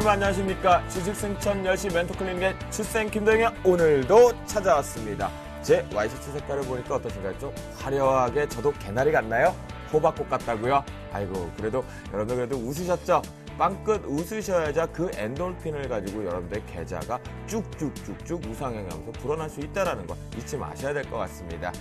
여러분 안녕하십니까. 주식승천 10시 멘토클리닉의 주생 김동현 오늘도 찾아왔습니다. 제 와이셔츠 색깔을 보니까 어떠신가요? 좀 화려하게 저도 개나리 같나요? 호박꽃 같다고요? 아이고 그래도 여러분들 그래도 웃으셨죠? 빵끝 웃으셔야지 그 엔돌핀을 가지고 여러분들의 계좌가 쭉쭉쭉쭉 우상향하면서 불어날 수 있다는 거 잊지 마셔야 될 것 같습니다.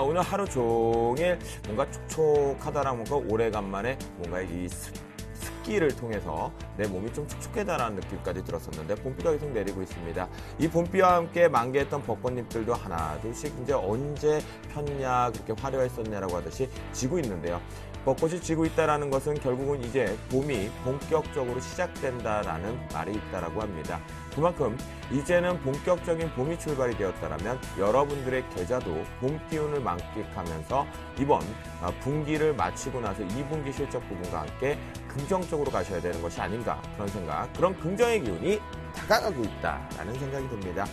오늘 하루 종일 뭔가 촉촉하다라는 거 오래간만에 뭔가 이 습기를 통해서 내 몸이 좀 촉촉해다라는 느낌까지 들었었는데 봄비가 계속 내리고 있습니다. 이 봄비와 함께 만개했던 벚꽃잎들도 하나 둘씩 이제 언제 폈냐 그렇게 화려했었냐라고 하듯이 지고 있는데요. 벚꽃이 지고 있다는 것은 결국은 이제 봄이 본격적으로 시작된다라는 말이 있다라고 합니다. 그만큼 이제는 본격적인 봄이 출발이 되었다면 여러분들의 계좌도 봄 기운을 만끽하면서 이번 분기를 마치고 나서 2분기 실적 부분과 함께 긍정적으로 가셔야 되는 것이 아닌가 그런 생각, 그런 긍정의 기운이 다가가고 있다라는 생각이 듭니다.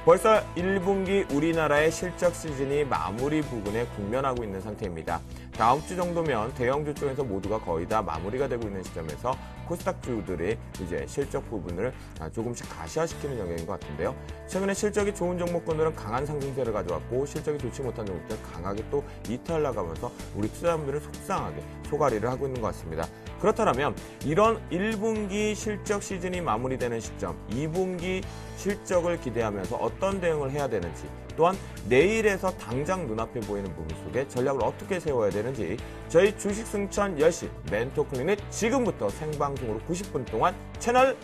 벌써 1분기 우리나라의 실적 시즌이 마무리 부분에 국면하고 있는 상태입니다. 다음 주 정도면 대형주 쪽에서 모두가 거의 다 마무리가 되고 있는 시점에서 코스닥주들의 이제 실적 부분을 조금씩 가시화시키는 영역인 것 같은데요. 최근에 실적이 좋은 종목군들은 강한 상승세를 가져왔고 실적이 좋지 못한 종목들은 강하게 또 이탈 나가면서 우리 투자자분들은 속상하게 소가리를 하고 있는 것 같습니다. 그렇다면 이런 1분기 실적 시즌이 마무리되는 시점, 2분기 실적을 기대하면서 어떤 대응을 해야 되는지, 또한 내일에서 당장 눈앞에 보이는 부분 속에 전략을 어떻게 세워야 되는지 저희 주식승천 10시 멘토클리닉 지금부터 생방송으로 90분 동안 채널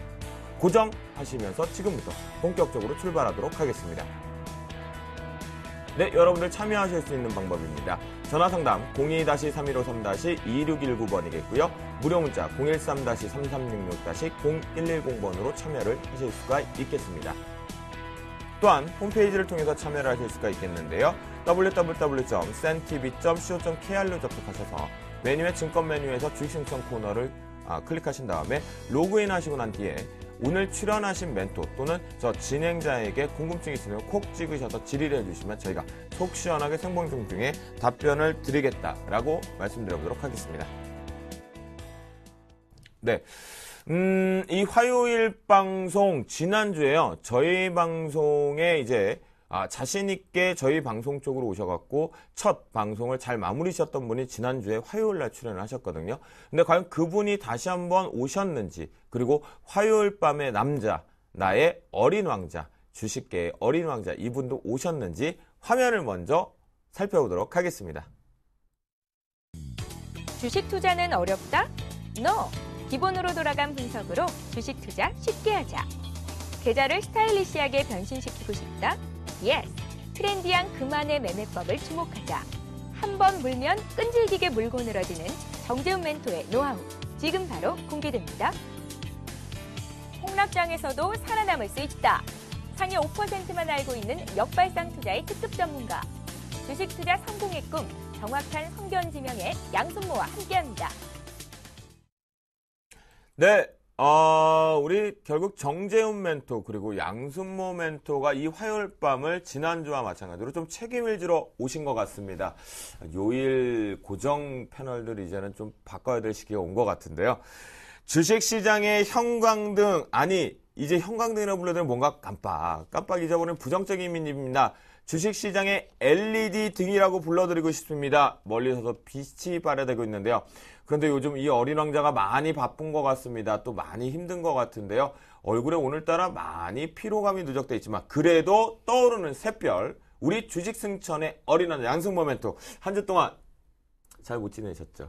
고정하시면서 지금부터 본격적으로 출발하도록 하겠습니다. 네, 여러분들 참여하실 수 있는 방법입니다. 전화상담 02-3153-2619번이겠고요. 무료 문자 013-3366-0110번으로 참여를 하실 수가 있겠습니다. 또한 홈페이지를 통해서 참여를 하실 수가 있겠는데요. www.sentv.co.kr로 접속하셔서 메뉴의 증권 메뉴에서 주식승천 코너를 클릭하신 다음에 로그인 하시고 난 뒤에 오늘 출연하신 멘토 또는 저 진행자에게 궁금증이 있으면 콕 찍으셔서 질의를 해주시면 저희가 속 시원하게 생방송 중에 답변을 드리겠다라고 말씀드려보도록 하겠습니다. 네. 이 화요일 방송 지난주에요. 저희 방송에 이제 자신있게 저희 방송 쪽으로 오셔갖고 첫 방송을 잘 마무리하셨던 분이 지난주에 화요일 날 출연을 하셨거든요. 근데 과연 그분이 다시 한번 오셨는지, 그리고 화요일 밤의 남자, 나의 어린 왕자, 주식계의 어린 왕자 이분도 오셨는지 화면을 먼저 살펴보도록 하겠습니다. 주식 투자는 어렵다? No! 기본으로 돌아간 분석으로 주식 투자 쉽게 하자. 계좌를 스타일리시하게 변신시키고 싶다? Yes! 트렌디한 그만의 매매법을 주목하자. 한 번 물면 끈질기게 물고 늘어지는 정재훈 멘토의 노하우. 지금 바로 공개됩니다. 폭락장에서도 살아남을 수 있다. 상위 5%만 알고 있는 역발상 투자의 특급 전문가. 주식 투자 성공의 꿈, 정확한 성견 지명의 양순모와 함께합니다. 네, 우리 결국 정재훈 멘토 그리고 양순모 멘토가 이 화요일 밤을 지난주와 마찬가지로 좀 책임을 지러 오신 것 같습니다. 요일 고정 패널들 이제는 좀 바꿔야 될 시기가 온 것 같은데요. 주식시장의 형광등, 아니 이제 형광등이라고 불러도 뭔가 깜빡 잊어버린 부정적인 이미지입니다. 주식시장의 LED 등이라고 불러드리고 싶습니다. 멀리서도 빛이 발해되고 있는데요. 그런데 요즘 이 어린 왕자가 많이 바쁜 것 같습니다. 또 많이 힘든 것 같은데요. 얼굴에 오늘따라 많이 피로감이 누적돼 있지만 그래도 떠오르는 샛별, 우리 주식승천의 어린 왕자 양승모 멘토 한 주 동안 잘 못 지내셨죠?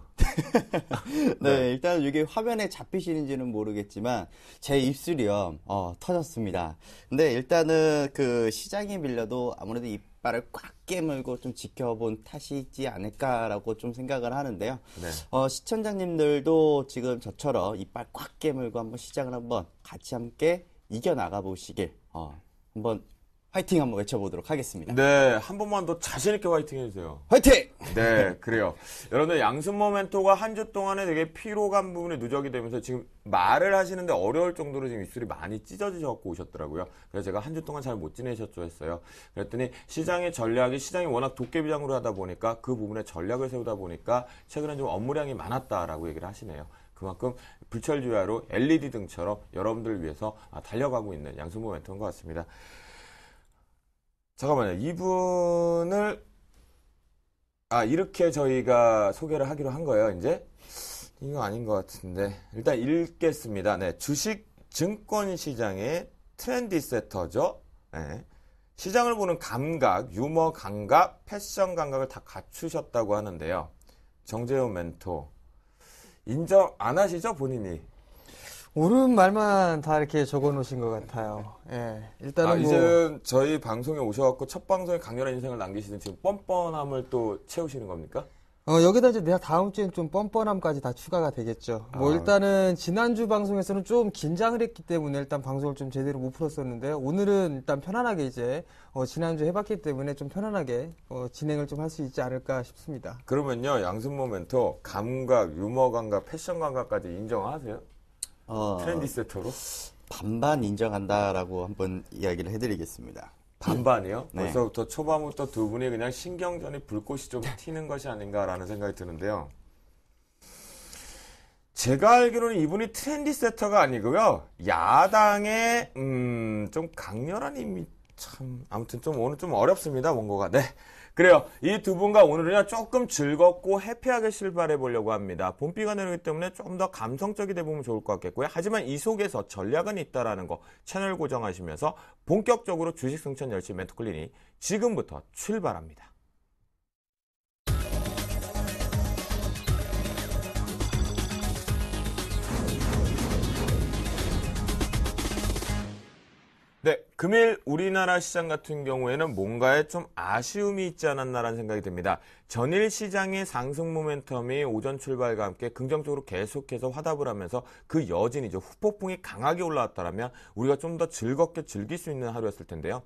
네, 일단 이게 화면에 잡히시는지는 모르겠지만 제 입술이요, 터졌습니다. 근데 일단은 그 시장에 밀려도 아무래도 이빨을 꽉 깨물고 좀 지켜본 탓이지 않을까라고 좀 생각을 하는데요. 네. 시청자님들도 지금 저처럼 이빨 꽉 깨물고 한번 시장을 한번 같이 함께 이겨나가 보시길, 한번 화이팅 한번 외쳐보도록 하겠습니다. 네, 한 번만 더 자신있게 화이팅 해주세요. 화이팅! 네, 그래요. 여러분들 양순모 멘토가 한 주 동안에 되게 피로감 부분이 누적이 되면서 지금 말을 하시는데 어려울 정도로 지금 입술이 많이 찢어지셔갖고 오셨더라고요. 그래서 제가 한 주 동안 잘 못 지내셨죠 했어요. 그랬더니 시장의 전략이 시장이 워낙 도깨비장으로 하다 보니까 그 부분에 전략을 세우다 보니까 최근에 좀 업무량이 많았다라고 얘기를 하시네요. 그만큼 불철주야로 LED 등처럼 여러분들을 위해서 달려가고 있는 양승모 멘토인 것 같습니다. 잠깐만요. 이분을 이렇게 저희가 소개를 하기로 한 거예요. 이제 이거 아닌 것 같은데 일단 읽겠습니다. 네, 주식 증권 시장의 트렌디 세터죠. 네. 시장을 보는 감각, 유머 감각, 패션 감각을 다 갖추셨다고 하는데요. 정재훈 멘토 인정 안 하시죠, 본인이? 옳은 말만 다 이렇게 적어 놓으신 것 같아요. 예. 일단은 이제 저희 방송에 오셔갖고 첫 방송에 강렬한 인생을 남기시는 지금 뻔뻔함을 또 채우시는 겁니까? 여기다 이제 내가 다음 주엔 좀 뻔뻔함까지 다 추가가 되겠죠. 일단은 지난주 방송에서는 좀 긴장을 했기 때문에 일단 방송을 좀 제대로 못 풀었었는데요. 오늘은 일단 편안하게 이제 지난주 해봤기 때문에 좀 편안하게 진행을 좀 할 수 있지 않을까 싶습니다. 그러면요, 양승모 멘토 감각, 유머 감각, 패션 감각까지 인정하세요? 트렌디 세터로? 반반 인정한다라고 한번 이야기를 해드리겠습니다. 반반이요? 네. 벌써부터 초반부터 두 분이 그냥 신경전이 불꽃이 좀 튀는 것이 아닌가라는 생각이 드는데요. 제가 알기로는 이분이 트렌디 세터가 아니고요. 야당의 좀 강렬한 이미 참 아무튼 좀 오늘 좀 어렵습니다. 원고가. 네. 그래요. 이 두 분과 오늘은 조금 즐겁고 해피하게 출발해 보려고 합니다. 봄비가 내리기 때문에 조금 더 감성적이 되보면 좋을 것 같겠고요. 하지만 이 속에서 전략은 있다라는 거 채널 고정하시면서 본격적으로 주식 승천 열심히 멘토클리닉 지금부터 출발합니다. 네, 금일 우리나라 시장 같은 경우에는 뭔가에 좀 아쉬움이 있지 않았나라는 생각이 듭니다. 전일 시장의 상승 모멘텀이 오전 출발과 함께 긍정적으로 계속해서 화답을 하면서 그 여진이죠. 후폭풍이 강하게 올라왔다면 우리가 좀 더 즐겁게 즐길 수 있는 하루였을 텐데요.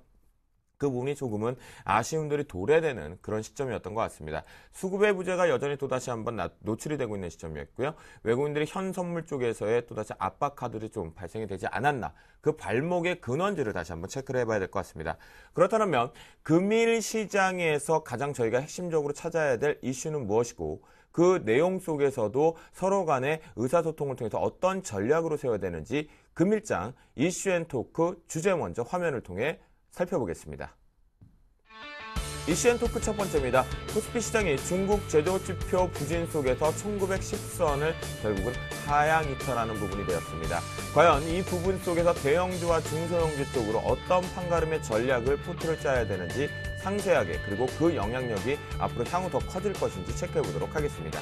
그 부분이 조금은 아쉬움들이 도래되는 그런 시점이었던 것 같습니다. 수급의 부재가 여전히 또다시 한번 노출이 되고 있는 시점이었고요. 외국인들이 현 선물 쪽에서의 또다시 압박 카드들이 좀 발생이 되지 않았나. 그 발목의 근원지를 다시 한번 체크를 해봐야 될 것 같습니다. 그렇다면 금일 시장에서 가장 저희가 핵심적으로 찾아야 될 이슈는 무엇이고 그 내용 속에서도 서로 간의 의사소통을 통해서 어떤 전략으로 세워야 되는지 금일장 이슈앤토크 주제 먼저 화면을 통해 살펴보겠습니다. 이슈앤토크 첫 번째입니다. 코스피 시장이 중국 제조지표 부진 속에서 1910선을 결국은 하향 이탈하는 부분이 되었습니다. 과연 이 부분 속에서 대형주와 중소형주 쪽으로 어떤 판가름의 전략을 포트를 짜야 되는지 상세하게 그리고 그 영향력이 앞으로 향후 더 커질 것인지 체크해 보도록 하겠습니다.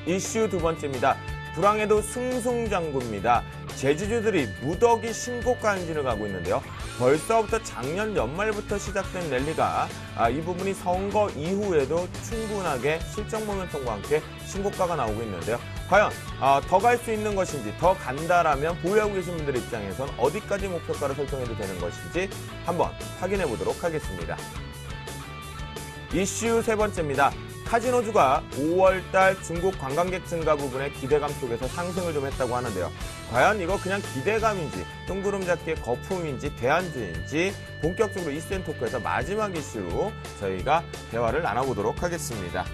이슈 두 번째입니다. 불황에도 승승장구입니다. 제주주들이 무더기 신고가 행진을 가고 있는데요. 벌써부터 작년 연말부터 시작된 랠리가 이 부분이 선거 이후에도 충분하게 실적 모멘텀과 함께 신고가가 나오고 있는데요. 과연 더 갈 수 있는 것인지 더 간다라면 보유하고 계신 분들 입장에선 어디까지 목표가를 설정해도 되는 것인지 한번 확인해 보도록 하겠습니다. 이슈 세 번째입니다. 카지노주가 5월달 중국 관광객 증가 부분에 기대감 속에서 상승을 좀 했다고 하는데요. 과연 이거 그냥 기대감인지 뜬구름 잡기의 거품인지 대안주인지 본격적으로 이슈앤토크에서 마지막 이슈로 저희가 대화를 나눠보도록 하겠습니다.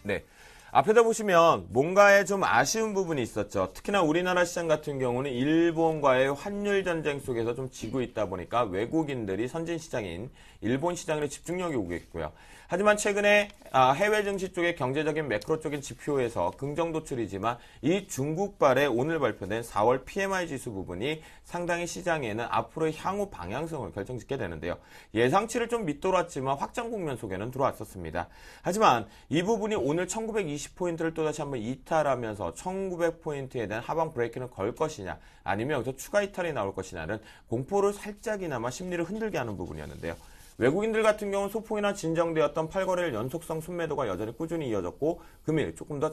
네. 앞에다 보시면 뭔가에 좀 아쉬운 부분이 있었죠. 특히나 우리나라 시장 같은 경우는 일본과의 환율 전쟁 속에서 좀 지고 있다 보니까 외국인들이 선진 시장인 일본 시장에 집중력이 오고 있고요. 하지만 최근에 해외 증시 쪽의 경제적인 매크로적인 지표에서 긍정 도출이지만 이 중국발의 오늘 발표된 4월 PMI 지수 부분이 상당히 시장에는 앞으로의 향후 방향성을 결정짓게 되는데요. 예상치를 좀 밑돌았지만 확장 국면 속에는 들어왔었습니다. 하지만 이 부분이 오늘 1920포인트를 또다시 한번 이탈하면서 1900포인트에 대한 하방 브레이크는 걸 것이냐 아니면 여기서 추가 이탈이 나올 것이냐는 공포를 살짝이나마 심리를 흔들게 하는 부분이었는데요. 외국인들 같은 경우는 소폭이나 진정되었던 8거래일 연속성 순매도가 여전히 꾸준히 이어졌고 금일 조금 더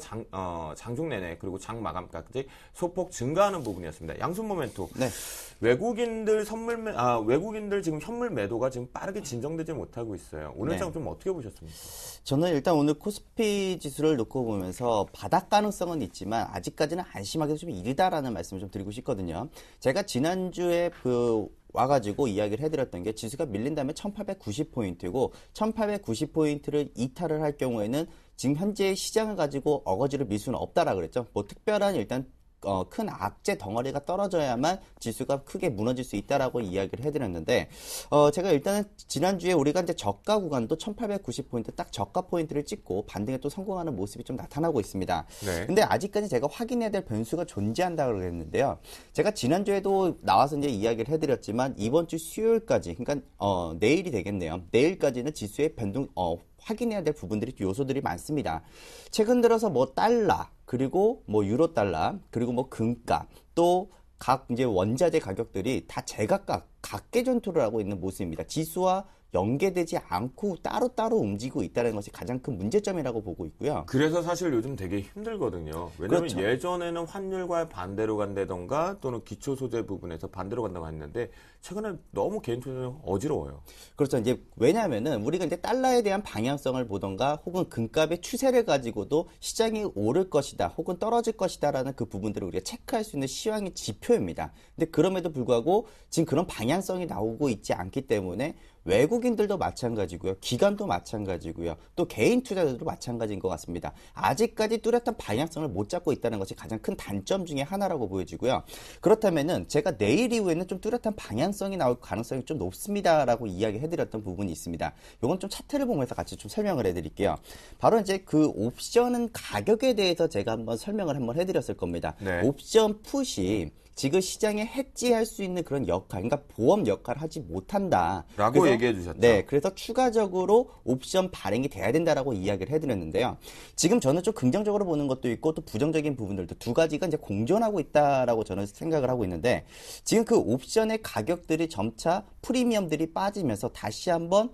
장중 내내 그리고 장 마감까지 소폭 증가하는 부분이었습니다. 양순 모멘토. 네. 외국인들 외국인들 지금 현물 매도가 지금 빠르게 진정되지 못하고 있어요. 오늘 장 좀 어떻게 보셨습니까? 저는 일단 오늘 코스피 지수를 놓고 보면서 바닥 가능성은 있지만 아직까지는 안심하기도 좀 이르다라는 말씀을 좀 드리고 싶거든요. 제가 지난주에 와가지고 이야기를 해드렸던 게 지수가 밀린다면 1890포인트고 1890포인트를 이탈을 할 경우에는 지금 현재 시장을 가지고 어거지를 밀 수는 없다라 그랬죠. 뭐 특별한 일단 큰 악재 덩어리가 떨어져야만 지수가 크게 무너질 수 있다라고 이야기를 해드렸는데, 제가 일단은 지난주에 우리가 이제 저가 구간도 1890포인트 딱 저가 포인트를 찍고 반등에 또 성공하는 모습이 좀 나타나고 있습니다. 네. 근데 아직까지 제가 확인해야 될 변수가 존재한다고 그랬는데요. 제가 지난주에도 나와서 이제 이야기를 해드렸지만 이번 주 수요일까지, 그러니까 내일이 되겠네요. 내일까지는 지수의 변동, 확인해야 될 부분들이 요소들이 많습니다. 최근 들어서 뭐 달러, 그리고 뭐 유로 달러, 그리고 뭐 금값, 또 각 이제 원자재 가격들이 다 제각각 각계 전투를 하고 있는 모습입니다. 지수와 연계되지 않고 따로따로 움직이고 있다는 것이 가장 큰 문제점이라고 보고 있고요. 그래서 사실 요즘 되게 힘들거든요. 왜냐하면 그렇죠. 예전에는 환율과 반대로 간다던가 또는 기초 소재 부분에서 반대로 간다고 했는데 최근에 너무 개인적으로 어지러워요. 그렇죠. 이제 왜냐하면은 우리가 이제 달러에 대한 방향성을 보던가 혹은 금값의 추세를 가지고도 시장이 오를 것이다 혹은 떨어질 것이다라는 그 부분들을 우리가 체크할 수 있는 시황의 지표입니다. 근데 그럼에도 불구하고 지금 그런 방향성이 나오고 있지 않기 때문에 외국인들도 마찬가지고요. 기관도 마찬가지고요. 또 개인 투자자들도 마찬가지인 것 같습니다. 아직까지 뚜렷한 방향성을 못 잡고 있다는 것이 가장 큰 단점 중에 하나라고 보여지고요. 그렇다면은 제가 내일 이후에는 좀 뚜렷한 방향성이 나올 가능성이 좀 높습니다라고 이야기해드렸던 부분이 있습니다. 이건 좀 차트를 보면서 같이 좀 설명을 해드릴게요. 바로 이제 그 옵션은 가격에 대해서 제가 한번 설명을 한번 해드렸을 겁니다. 네. 옵션 풋이 지금 시장에 해지할 수 있는 그런 역할, 그러니까 보험 역할을 하지 못한다. 라고 그래서, 얘기해 주셨죠. 네, 그래서 추가적으로 옵션 발행이 돼야 된다라고 이야기를 해드렸는데요. 지금 저는 좀 긍정적으로 보는 것도 있고 또 부정적인 부분들도 두 가지가 이제 공존하고 있다라고 저는 생각을 하고 있는데, 지금 그 옵션의 가격들이 점차 프리미엄들이 빠지면서 다시 한번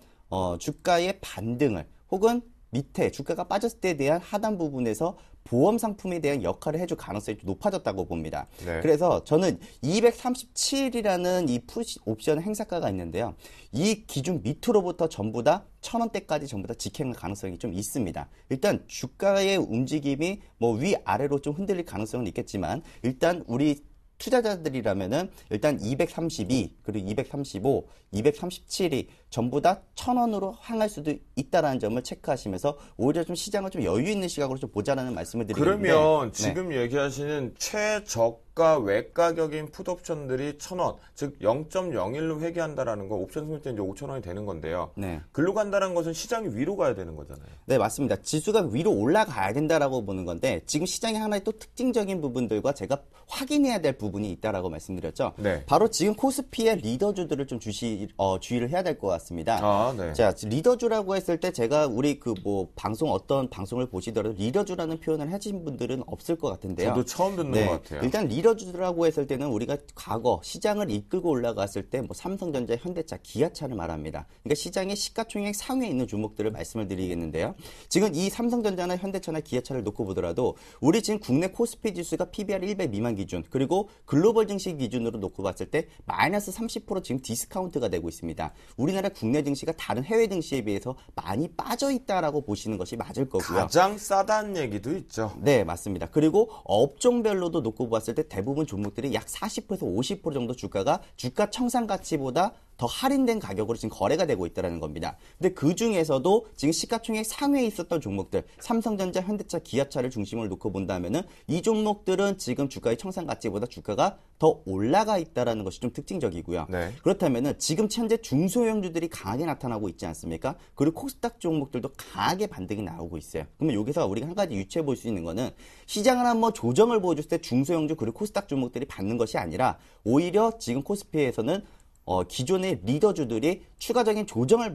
주가의 반등을 혹은 밑에 주가가 빠졌을 때에 대한 하단 부분에서 보험 상품에 대한 역할을 해줄 가능성이 좀 높아졌다고 봅니다. 네. 그래서 저는 237이라는 이 푸시 옵션 행사가가 있는데요. 이 기준 밑으로부터 전부 다 1,000원대까지 전부 다 직행할 가능성이 좀 있습니다. 일단 주가의 움직임이 뭐 위아래로 좀 흔들릴 가능성은 있겠지만 일단 우리 투자자들이라면은 일단 232, 그리고 235, 237이 전부 다 1,000원으로 향할 수도 있다라는 점을 체크하시면서 오히려 좀 시장을 좀 여유 있는 시각으로 좀 보자라는 말씀을 드리겠는데. 그러면 네. 지금 얘기하시는 최저가 외가격인 풋옵션들이 1,000원, 즉 0.01로 회귀한다라는 거 옵션 승률 때 이제 5,000원이 되는 건데요. 네. 글로 간다는 것은 시장이 위로 가야 되는 거잖아요. 네, 맞습니다. 지수가 위로 올라가야 된다라고 보는 건데 지금 시장의 하나의 또 특징적인 부분들과 제가 확인해야 될 부분이 있다라고 말씀드렸죠. 네. 바로 지금 코스피의 리더주들을 좀 주의를 해야 될 것 같습니다. 아, 네. 자, 리더주라고 했을 때 제가 우리 그 뭐 어떤 방송을 보시더라도 리더주라는 표현을 하신 분들은 없을 것 같은데요. 저도 처음 듣는 것 같아요. 일단 리더주라고 했을 때는 우리가 과거 시장을 이끌고 올라갔을 때 뭐 삼성전자, 현대차, 기아차를 말합니다. 그러니까 시장의 시가총액 상위에 있는 종목들을 말씀을 드리겠는데요. 지금 이 삼성전자나 현대차나 기아차를 놓고 보더라도 우리 지금 국내 코스피 지수가 PBR 100 미만 기준, 그리고 글로벌 증시 기준으로 놓고 봤을 때 마이너스 30% 지금 디스카운트가 되고 있습니다. 우리나라 국내 증시가 다른 해외 증시에 비해서 많이 빠져 있다라고 보시는 것이 맞을 거고요. 가장 싸다는 얘기도 있죠. 네, 맞습니다. 그리고 업종별로도 놓고 봤을 때 대부분 종목들이 약 40%에서 50% 정도 주가가 주가 청산 가치보다 더 할인된 가격으로 지금 거래가 되고 있다는 겁니다. 근데 그 중에서도 지금 시가총액 상위에 있었던 종목들, 삼성전자, 현대차, 기아차를 중심으로 놓고 본다면은 이 종목들은 지금 주가의 청산 가치보다 주가가 더 올라가 있다는 것이 좀 특징적이고요. 네. 그렇다면은 지금 현재 중소형주들이 강하게 나타나고 있지 않습니까? 그리고 코스닥 종목들도 강하게 반등이 나오고 있어요. 그러면 여기서 우리가 한 가지 유추해 볼 수 있는 거는 시장을 한번 조정을 보여줬을 때 중소형주 그리고 코스닥 종목들이 받는 것이 아니라 오히려 지금 코스피에서는 기존의 리더주들이 추가적인 조정을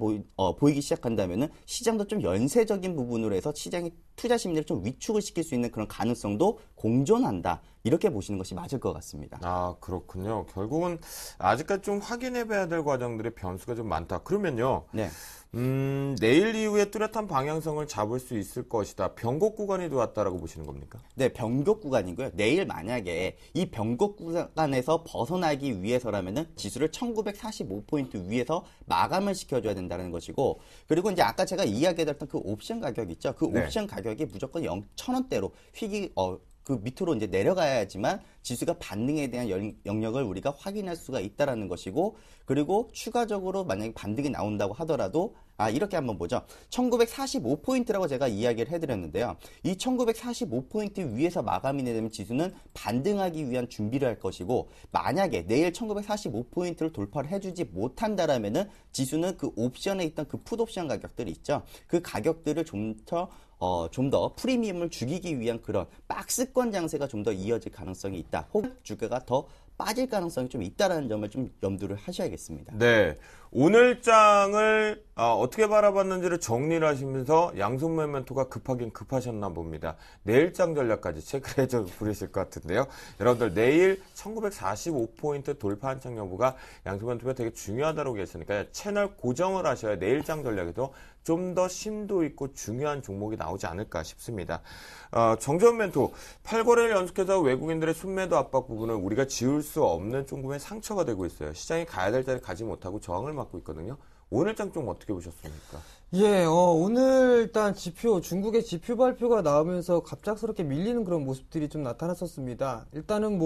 보이기 시작한다면은 시장도 좀 연쇄적인 부분으로 해서 시장의 투자 심리를 좀 위축을 시킬 수 있는 그런 가능성도 공존한다. 이렇게 보시는 것이 맞을 것 같습니다. 아, 그렇군요. 결국은 아직까지 좀 확인해 봐야 될 과정들의 변수가 좀 많다. 그러면요. 네. 내일 이후에 뚜렷한 방향성을 잡을 수 있을 것이다. 변곡 구간이 들어왔다라고 보시는 겁니까? 네, 변곡 구간이고요. 내일 만약에 이 변곡 구간에서 벗어나기 위해서라면은 지수를 1945포인트 위에서 마감을 시켜줘야 된다는 것이고, 그리고 이제 아까 제가 이야기해드렸던 그 옵션 가격 있죠? 그 네. 옵션 가격이 무조건 0,000원대로 그 밑으로 이제 내려가야지만 지수가 반등에 대한 영역을 우리가 확인할 수가 있다라는 것이고, 그리고 추가적으로 만약에 반등이 나온다고 하더라도 이렇게 한번 보죠. 1945포인트라고 제가 이야기를 해드렸는데요. 이 1945포인트 위에서 마감이 되면 지수는 반등하기 위한 준비를 할 것이고, 만약에 내일 1945포인트를 돌파를 해주지 못한다라면은 지수는 그 옵션에 있던 그 풋옵션 가격들이 있죠. 그 가격들을 좀 더 프리미엄을 죽이기 위한 그런 박스권 장세가 좀 더 이어질 가능성이 있다. 혹은 주가가 더 빠질 가능성이 좀 있다라는 점을 좀 염두를 하셔야겠습니다. 네. 오늘 장을 어떻게 바라봤는지를 정리를 하시면서 양손 모멘토가 급하긴 급하셨나 봅니다. 내일장 전략까지 체크를 해줘 부르실 것 같은데요. 여러분들 내일 1945포인트 돌파 한창 여부가 양손 모멘토가 되게 중요하다고 했으니까 채널 고정을 하셔야 내일장 전략에도 좀 더 심도 있고 중요한 종목이 나오지 않을까 싶습니다. 정전 멘토 8거래를 연속해서 외국인들의 순매도 압박 부분을 우리가 지울 수 없는 조금의 상처가 되고 있어요. 시장이 가야 될 때를 가지 못하고 저항을 맞고 있거든요. 오늘 장 좀 어떻게 보셨습니까? 예, 오늘 일단 중국의 지표 발표가 나오면서 갑작스럽게 밀리는 그런 모습들이 좀 나타났었습니다. 일단은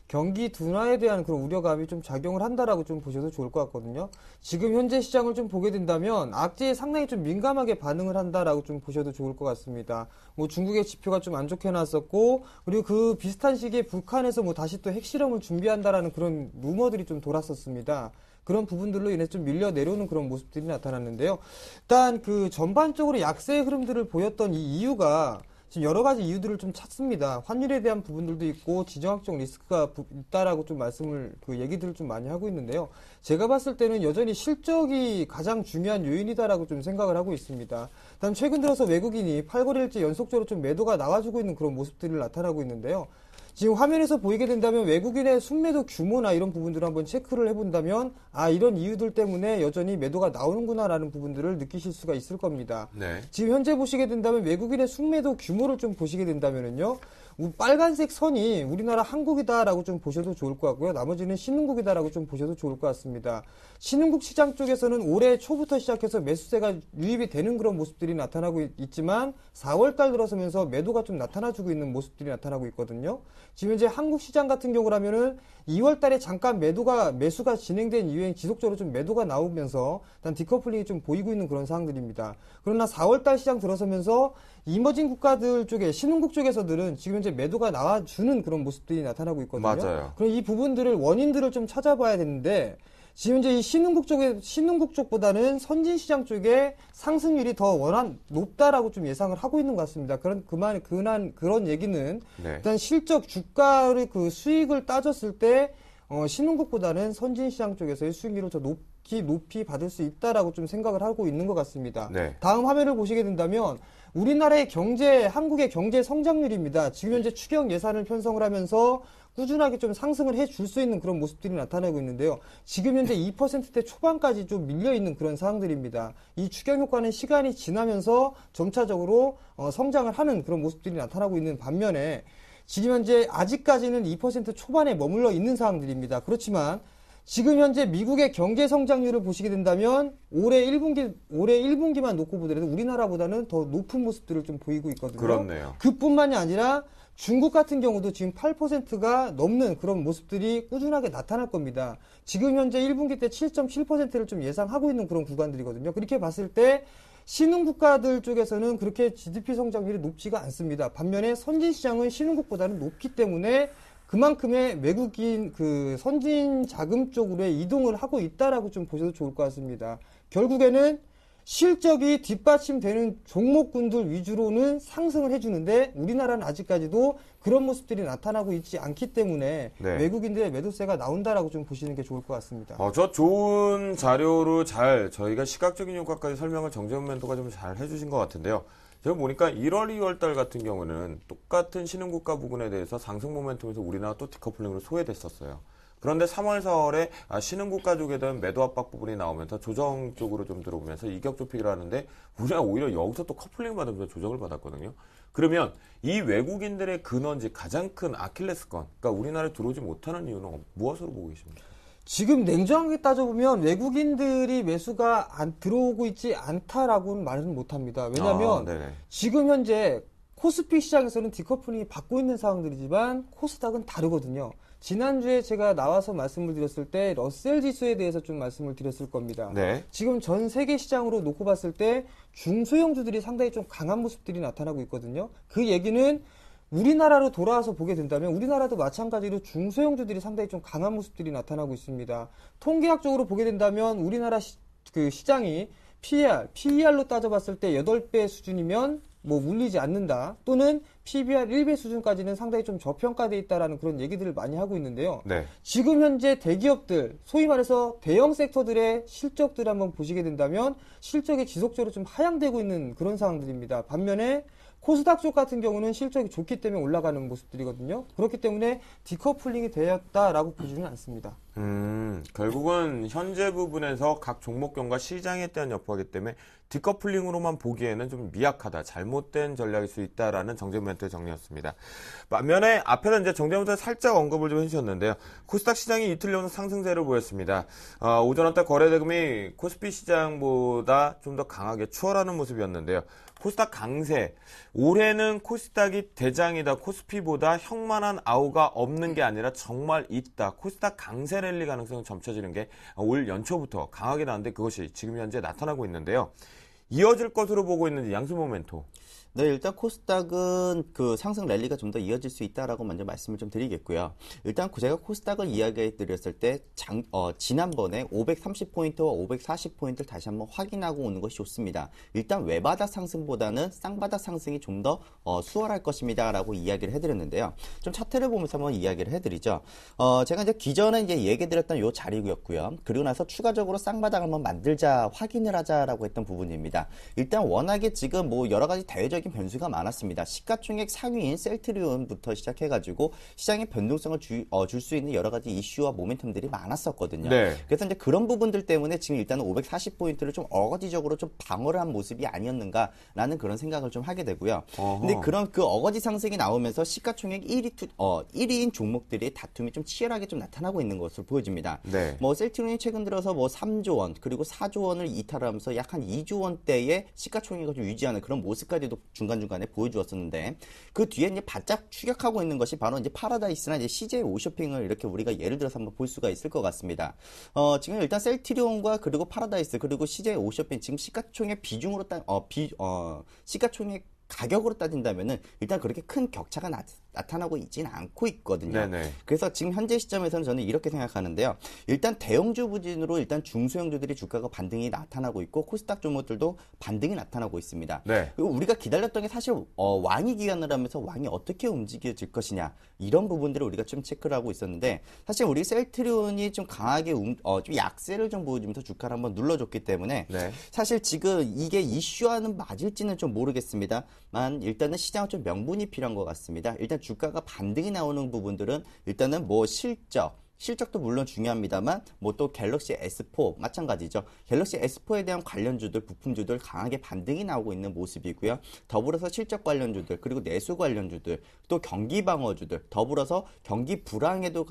경기 둔화에 대한 그런 우려감이 좀 작용을 한다라고 좀 보셔도 좋을 것 같거든요. 지금 현재 시장을 좀 보게 된다면 악재에 상당히 좀 민감하게 반응을 한다라고 좀 보셔도 좋을 것 같습니다. 중국의 지표가 좀 안 좋게 나왔었고, 그리고 그 비슷한 시기에 북한에서 다시 또 핵실험을 준비한다라는 그런 루머들이 좀 돌았었습니다. 그런 부분들로 인해 좀 밀려 내려오는 그런 모습들이 나타났는데요. 일단 전반적으로 약세의 흐름들을 보였던 이 이유가 지금 여러 가지 이유들을 좀 찾습니다. 환율에 대한 부분들도 있고 지정학적 리스크가 있다라고 좀 얘기들을 좀 많이 하고 있는데요. 제가 봤을 때는 여전히 실적이 가장 중요한 요인이다라고 좀 생각을 하고 있습니다. 일단 최근 들어서 외국인이 8거래일째 연속적으로 좀 매도가 나와주고 있는 그런 모습들이 나타나고 있는데요. 지금 화면에서 보이게 된다면 외국인의 순매도 규모나 이런 부분들을 한번 체크를 해본다면 이런 이유들 때문에 여전히 매도가 나오는구나라는 부분들을 느끼실 수가 있을 겁니다. 네. 지금 현재 보시게 된다면 외국인의 순매도 규모를 좀 보시게 된다면은요. 빨간색 선이 우리나라 한국이다라고 좀 보셔도 좋을 것 같고요. 나머지는 신흥국이다라고 좀 보셔도 좋을 것 같습니다. 신흥국 시장 쪽에서는 올해 초부터 시작해서 매수세가 유입이 되는 그런 모습들이 나타나고 있지만 4월달 들어서면서 매도가 좀 나타나주고 있는 모습들이 나타나고 있거든요. 지금 이제 한국 시장 같은 경우라면은 2월달에 잠깐 매수가 진행된 이후에 지속적으로 좀 매도가 나오면서 일단 디커플링이 좀 보이고 있는 그런 상황들입니다. 그러나 4월달 시장 들어서면서 이머징 국가들 쪽에 신흥국 쪽에서들은 지금 현재 매도가 나와주는 그런 모습들이 나타나고 있거든요. 맞아요. 그럼 이 부분들을 원인들을 좀 찾아봐야 되는데 지금 이제 이 신흥국 쪽보다는 선진 시장 쪽에 상승률이 더 높다라고 좀 예상을 하고 있는 것 같습니다. 그런 얘기는 네. 일단 실적 주가를 수익을 따졌을 때 신흥국보다는 선진 시장 쪽에서의 수익률을 더 높이 받을 수 있다라고 좀 생각을 하고 있는 것 같습니다. 네. 다음 화면을 보시게 된다면 우리나라의 한국의 경제 성장률입니다. 지금 현재 추경 예산을 편성을 하면서 꾸준하게 좀 상승을 해줄 수 있는 그런 모습들이 나타나고 있는데요. 지금 현재 2%대 초반까지 좀 밀려있는 그런 상황들입니다. 이 추경 효과는 시간이 지나면서 점차적으로 성장을 하는 그런 모습들이 나타나고 있는 반면에 지금 현재 아직까지는 2% 초반에 머물러 있는 상황들입니다. 그렇지만 지금 현재 미국의 경제 성장률을 보시게 된다면 올해 1분기만 놓고 보더라도 우리나라보다는 더 높은 모습들을 좀 보이고 있거든요. 그렇네요. 그뿐만이 아니라 중국 같은 경우도 지금 8%가 넘는 그런 모습들이 꾸준하게 나타날 겁니다. 지금 현재 1분기 때 7.7%를 좀 예상하고 있는 그런 구간들이거든요. 그렇게 봤을 때 신흥국가들 쪽에서는 그렇게 GDP 성장률이 높지가 않습니다. 반면에 선진시장은 신흥국보다는 높기 때문에 그만큼의 외국인 선진 자금 쪽으로의 이동을 하고 있다라고 좀 보셔도 좋을 것 같습니다. 결국에는 실적이 뒷받침되는 종목군들 위주로는 상승을 해주는데 우리나라는 아직까지도 그런 모습들이 나타나고 있지 않기 때문에 네. 외국인들의 매도세가 나온다라고 좀 보시는 게 좋을 것 같습니다. 저 좋은 자료로 저희가 시각적인 효과까지 설명을 정재훈 멘토가 좀 잘 해주신 것 같은데요. 제가 보니까 1월, 2월 달 같은 경우는 똑같은 신흥국가 부분에 대해서 상승 모멘텀에서 우리나라 또 디커플링으로 소외됐었어요. 그런데 3월, 4월에 신흥국가 쪽에 대한 매도 압박 부분이 나오면서 조정 쪽으로 좀 들어오면서 이격 좁히기를 하는데 우리가 오히려 여기서 또 커플링 받으면서 조정을 받았거든요. 그러면 이 외국인들의 근원지 가장 큰 아킬레스건, 그러니까 우리나라에 들어오지 못하는 이유는 무엇으로 보고 계십니까? 지금 냉정하게 따져보면 외국인들이 매수가 들어오고 있지 않다라고는 말은 못합니다. 왜냐하면 지금 현재 코스피 시장에서는 디커플링이 받고 있는 상황들이지만 코스닥은 다르거든요. 지난주에 제가 나와서 말씀을 드렸을 때 러셀 지수에 대해서 좀 말씀을 드렸을 겁니다. 네. 지금 전 세계 시장으로 놓고 봤을 때 중소형주들이 상당히 좀 강한 모습들이 나타나고 있거든요. 그 얘기는 우리나라로 돌아와서 보게 된다면 우리나라도 마찬가지로 중소형주들이 상당히 좀 강한 모습들이 나타나고 있습니다. 통계학적으로 보게 된다면 우리나라 시장이 PER로 따져봤을 때 8배 수준이면 뭐 물리지 않는다, 또는 PBR 1배 수준까지는 상당히 좀 저평가돼 있다라는 그런 얘기들을 많이 하고 있는데요. 네. 지금 현재 대기업들, 소위 말해서 대형 섹터들의 실적들을 한번 보시게 된다면 실적이 지속적으로 좀 하향되고 있는 그런 상황들입니다. 반면에 코스닥 쪽 같은 경우는 실적이 좋기 때문에 올라가는 모습들이거든요. 그렇기 때문에 디커플링이 되었다라고 보지는 않습니다. 결국은 현재 부분에서 각 종목군과 시장에 대한 여부하기 때문에 디커플링으로만 보기에는 좀 미약하다, 잘못된 전략일 수 있다라는 정재훈 멘트의 정리였습니다. 반면에 앞에서 이제 정재훈 멘트 살짝 언급을 좀 해주셨는데요. 코스닥 시장이 이틀 연속 상승세를 보였습니다. 오전 한때 거래대금이 코스피 시장보다 좀 더 강하게 추월하는 모습이었는데요. 코스닥 강세, 올해는 코스닥이 대장이다, 코스피보다 형만한 아우가 없는 게 아니라 정말 있다, 코스닥 강세 랠리 가능성이 점쳐지는 게 올 연초부터 강하게 나왔는데 그것이 지금 현재 나타나고 있는데요. 이어질 것으로 보고 있는지 양수 모멘토. 네, 일단 코스닥은 그 상승 랠리가 좀 더 이어질 수 있다라고 먼저 말씀을 좀 드리겠고요. 일단 제가 코스닥을 이야기해 드렸을 때 지난번에 530포인트와 540포인트를 다시 한번 확인하고 오는 것이 좋습니다. 일단 외바닥 상승보다는 쌍바닥 상승이 좀 더 수월할 것입니다라고 이야기를 해드렸는데요. 좀 차트를 보면서 한번 이야기를 해드리죠. 제가 이제 기존에 이제 얘기 드렸던 요 자리였고요. 그리고 나서 추가적으로 쌍바닥 한번 만들자, 확인을 하자라고 했던 부분입니다. 일단 워낙에 지금 뭐 여러 가지 대외적인 변수가 많았습니다. 시가총액 상위인 셀트리온부터 시작해가지고 시장의 변동성을 줄 수 있는 여러 가지 이슈와 모멘텀들이 많았었거든요. 네. 그래서 이제 그런 부분들 때문에 지금 일단은 540포인트를 좀 어거지적으로 좀 방어를 한 모습이 아니었는가라는 그런 생각을 좀 하게 되고요. 근데 그런 그 어거지 상승이 나오면서 시가총액 1위인 종목들의 다툼이 좀 치열하게 좀 나타나고 있는 것으로 보여집니다. 네. 뭐 셀트리온이 최근 들어서 뭐 3조 원 그리고 4조 원을 이탈하면서 약 한 2조 원대의 시가총액을 좀 유지하는 그런 모습까지도 중간중간에 보여주었었는데, 그 뒤에 이제 바짝 추격하고 있는 것이 바로 이제 파라다이스나 이제 CJ 오쇼핑을 이렇게 우리가 예를 들어서 한번 볼 수가 있을 것 같습니다. 지금 일단 셀트리온과 그리고 파라다이스 그리고 CJ 오쇼핑 지금 시가총액 비중으로 시가총액 가격으로 따진다면은 일단 그렇게 큰 격차가 나타나고 있지는 않고 있거든요. 네네. 그래서 지금 현재 시점에서는 저는 이렇게 생각하는데요. 일단 대형주 부진으로 일단 중소형주들이 주가가 반등이 나타나고 있고 코스닥 종목들도 반등이 나타나고 있습니다. 네. 그리고 우리가 기다렸던 게 사실 왕이 기간을 하면서 왕이 어떻게 움직여질 것이냐, 이런 부분들을 우리가 좀 체크를 하고 있었는데, 사실 우리 셀트리온이 좀 강하게 좀 약세를 좀 보여주면서 주가를 한번 눌러줬기 때문에 네. 사실 지금 이게 이슈와는 맞을지는 좀 모르겠습니다만 일단은 시장은 좀 명분이 필요한 것 같습니다. 일단 주가가 반등이 나오는 부분들은 일단은 뭐 실적도 물론 중요합니다만 뭐 또 갤럭시 S4 마찬가지죠. 갤럭시 S4에 대한 관련주들, 부품주들 강하게 반등이 나오고 있는 모습이고요. 더불어서 실적 관련주들, 그리고 내수 관련주들, 또 경기 방어주들, 더불어서 경기 불황에도